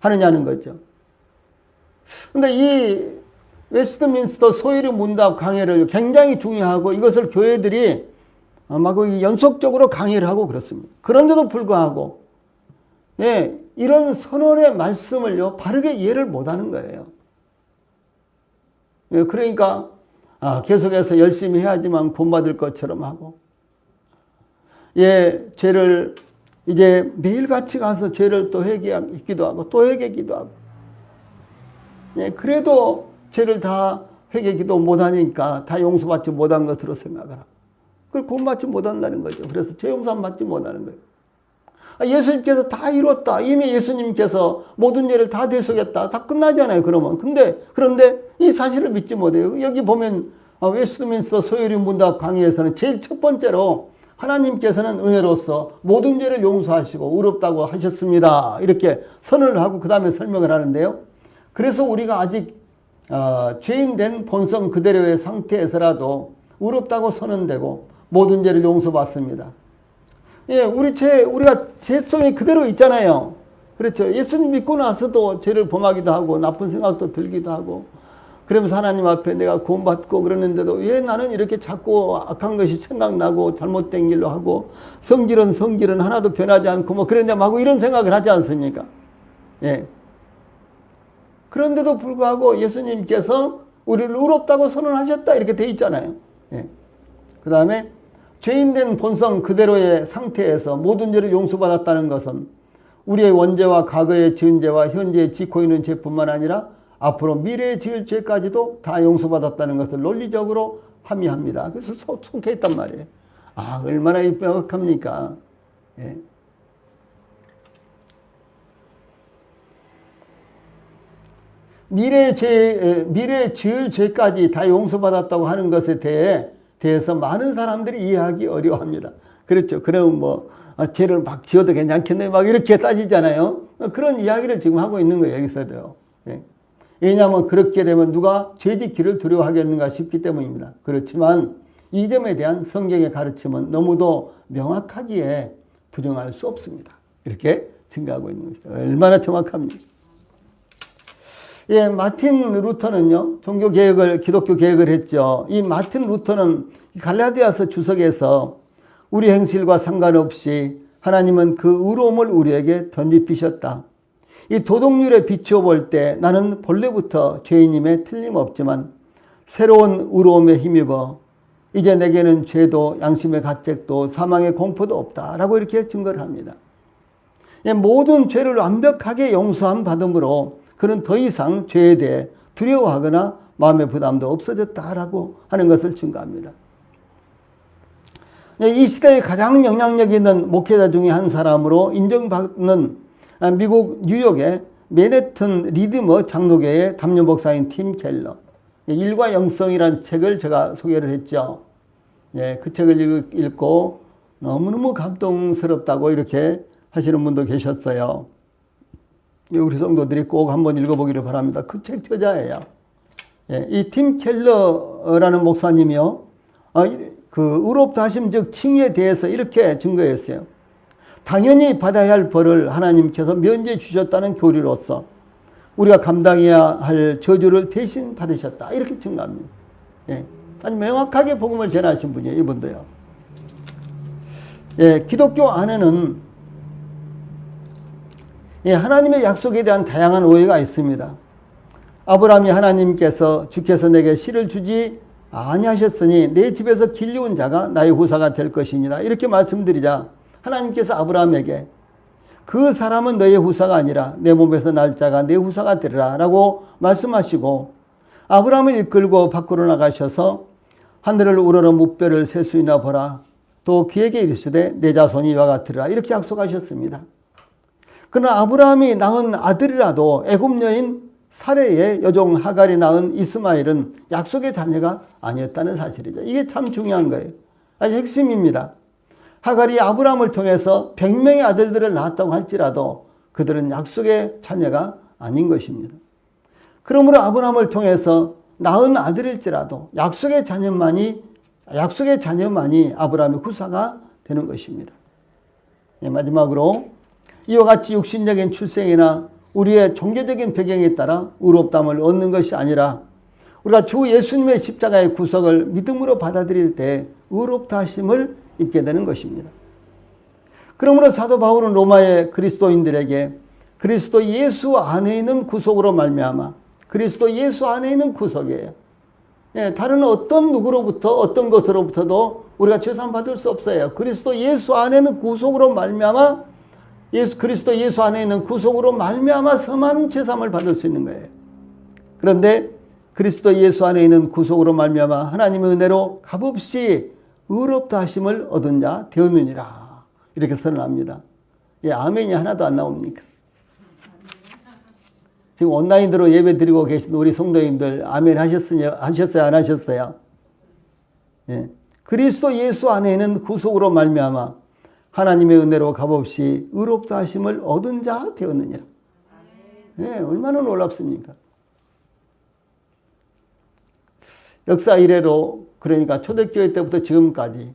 Speaker 1: 하느냐는 거죠. 근데 이 웨스트민스터 소위리 문답 강해를 굉장히 중요하고 이것을 교회들이 막 연속적으로 강의를 하고 그렇습니다. 그런데도 불구하고 예, 이런 선언의 말씀을요 바르게 이해를 못하는 거예요. 예, 그러니까 계속해서 열심히 해야지만 본받을 것처럼 하고 예, 죄를 이제 매일같이 가서 죄를 또 회개하기도 하고 또 회개기도 하고 예, 그래도 죄를 다 회개기도 못하니까 다 용서받지 못한 것으로 생각을 하고 그걸 구원받지 못한다는 거죠. 그래서 죄 용서 받지 못하는 거예요. 예수님께서 다 이뤘다. 이미 예수님께서 모든 죄를 다 대속했다. 다 끝나잖아요. 그러면. 그런데 이 사실을 믿지 못해요. 여기 보면 웨스트민스터 소요리 문답 강의에서는 제일 첫 번째로 하나님께서는 은혜로서 모든 죄를 용서하시고 의롭다고 하셨습니다. 이렇게 선언을 하고 그 다음에 설명을 하는데요. 그래서 우리가 아직 죄인 된 본성 그대로의 상태에서라도 의롭다고 선언되고 모든 죄를 용서받습니다. 예, 우리가 죄성이 그대로 있잖아요. 그렇죠. 예수님 믿고 나서도 죄를 범하기도 하고 나쁜 생각도 들기도 하고 그러면서 하나님 앞에 내가 구원받고 그러는데도 왜 나는 이렇게 자꾸 악한 것이 생각나고 잘못된 길로 하고 성질은 하나도 변하지 않고 뭐 그러냐 하고 이런 생각을 하지 않습니까? 예. 그런데도 불구하고 예수님께서 우리를 의롭다고 선언하셨다 이렇게 돼 있잖아요. 예. 그 다음에 죄인된 본성 그대로의 상태에서 모든 죄를 용서받았다는 것은 우리의 원죄와 과거의 지은 죄와 현재에 짓고 있는 죄뿐만 아니라 앞으로 미래에 지을 죄까지도 다 용서받았다는 것을 논리적으로 함의합니다. 그래서 속해 있단 말이에요. 얼마나 명확합니까? 예. 미래에 지을 죄까지 다 용서받았다고 하는 것에 대해서 많은 사람들이 이해하기 어려워합니다. 그렇죠. 그럼 죄를 막 지어도 괜찮겠네 막 이렇게 따지잖아요. 그런 이야기를 지금 하고 있는 거예요. 여기서도요. 예. 왜냐하면 그렇게 되면 누가 죄짓기를 두려워하겠는가 싶기 때문입니다. 그렇지만 이 점에 대한 성경의 가르침은 너무도 명확하기에 부정할 수 없습니다. 이렇게 증거하고 있는 것이죠. 얼마나 정확합니까? 예, 마틴 루터는요, 기독교 개혁을 했죠. 이 마틴 루터는 갈라디아서 주석에서 우리 행실과 상관없이 하나님은 그 의로움을 우리에게 덧입히셨다. 이 도덕률에 비추어 볼 때 나는 본래부터 죄인임에 틀림없지만 새로운 의로움에 힘입어 이제 내게는 죄도 양심의 가책도 사망의 공포도 없다라고 이렇게 증거를 합니다. 예, 모든 죄를 완벽하게 용서함 받음으로 그는 더 이상 죄에 대해 두려워하거나 마음의 부담도 없어졌다라고 하는 것을 증거합니다. 이 시대에 가장 영향력 있는 목회자 중에 한 사람으로 인정받는 미국 뉴욕의 맨해튼 리드머 장로교의 담임 목사인 팀 켈러, 일과 영성이라는 책을 제가 소개를 했죠. 예, 그 책을 읽고 너무너무 감동스럽다고 이렇게 하시는 분도 계셨어요. 우리 성도들이 꼭 한번 읽어보기를 바랍니다. 그 책 저자예요. 예, 이 팀 켈러라는 목사님이요, 그 의롭다 하심 즉 칭의에 대해서 이렇게 증거했어요. 당연히 받아야 할 벌을 하나님께서 면제해 주셨다는 교리로서 우리가 감당해야 할 저주를 대신 받으셨다. 이렇게 증거합니다. 예, 아주 명확하게 복음을 전하신 분이에요. 이분도요. 예, 기독교 안에는 하나님의 약속에 대한 다양한 오해가 있습니다. 아브라함이 하나님께서 주께서 내게 씨를 주지 아니하셨으니 내 집에서 길려온 자가 나의 후사가 될 것이니라 이렇게 말씀드리자 하나님께서 아브라함에게 그 사람은 너의 후사가 아니라 내 몸에서 날 자가 내 후사가 되리라 라고 말씀하시고 아브라함을 이끌고 밖으로 나가셔서 하늘을 우러러 무뼈를 셀 수 있나 보라. 또 그에게 이르시되 내 자손이 이와 같으리라 이렇게 약속하셨습니다. 그러나 아브라함이 낳은 아들이라도 애굽 여인 사레의 여종 하갈이 낳은 이스마엘은 약속의 자녀가 아니었다는 사실이죠. 이게 참 중요한 거예요. 아주 핵심입니다. 하갈이 아브라함을 통해서 100명의 아들들을 낳았다고 할지라도 그들은 약속의 자녀가 아닌 것입니다. 그러므로 아브라함을 통해서 낳은 아들일지라도 약속의 자녀만이 아브라함의 후사가 되는 것입니다. 마지막으로 이와 같이 육신적인 출생이나 우리의 종교적인 배경에 따라 의롭다함을 얻는 것이 아니라 우리가 주 예수님의 십자가의 구속을 믿음으로 받아들일 때 의롭다 하심을 입게 되는 것입니다. 그러므로 사도 바울은 로마의 그리스도인들에게 그리스도 예수 안에 있는 구속으로 말미암아 그리스도 예수 안에 있는 구속이에요. 예, 다른 어떤 누구로부터 어떤 것으로부터도 우리가 죄사함 받을 수 없어요. 그리스도 예수 안에 있는 구속으로 말미암아 그리스도 예수 안에 있는 구속으로 말미암아서만 죄사함을 받을 수 있는 거예요. 그런데 그리스도 예수 안에 있는 구속으로 말미암아 하나님의 은혜로 값없이 의롭다 하심을 얻은 자 되었느니라. 이렇게 선언합니다. 예, 아멘이 하나도 안 나옵니까? 지금 온라인으로 예배 드리고 계신 우리 성도님들 아멘 하셨어요? 안 하셨어요? 예. 그리스도 예수 안에 있는 구속으로 말미암아 하나님의 은혜로 값없이 의롭다 하심을 얻은 자 되었느니라. 예, 얼마나 놀랍습니까? 역사 이래로 그러니까 초대교회 때부터 지금까지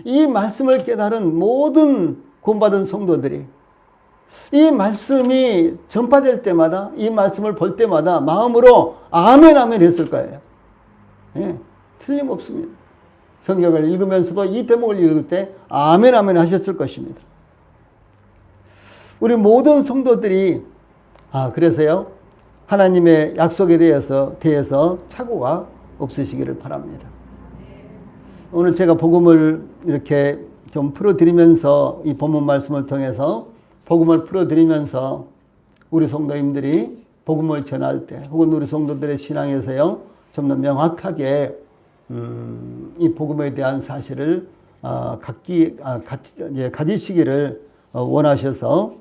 Speaker 1: 이 말씀을 깨달은 모든 구원받은 성도들이 이 말씀이 전파될 때마다 이 말씀을 볼 때마다 마음으로 아멘 아멘 했을 거예요. 예, 틀림없습니다. 성경을 읽으면서도 이 대목을 읽을 때 아멘 아멘 하셨을 것입니다. 우리 모든 성도들이 그래서요 하나님의 약속에 대해서 착오가 없으시기를 바랍니다. 오늘 제가 복음을 이렇게 좀 풀어드리면서 이 본문 말씀을 통해서 복음을 풀어드리면서 우리 성도님들이 복음을 전할 때 혹은 우리 성도들의 신앙에서요 좀 더 명확하게 이 복음에 대한 사실을 가지시기를 원하셔서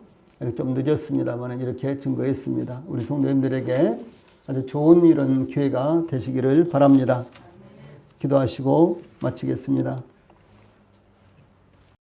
Speaker 1: 좀 늦었습니다만 이렇게 증거했습니다. 우리 성도님들에게 아주 좋은 이런 기회가 되시기를 바랍니다. 기도하시고 마치겠습니다.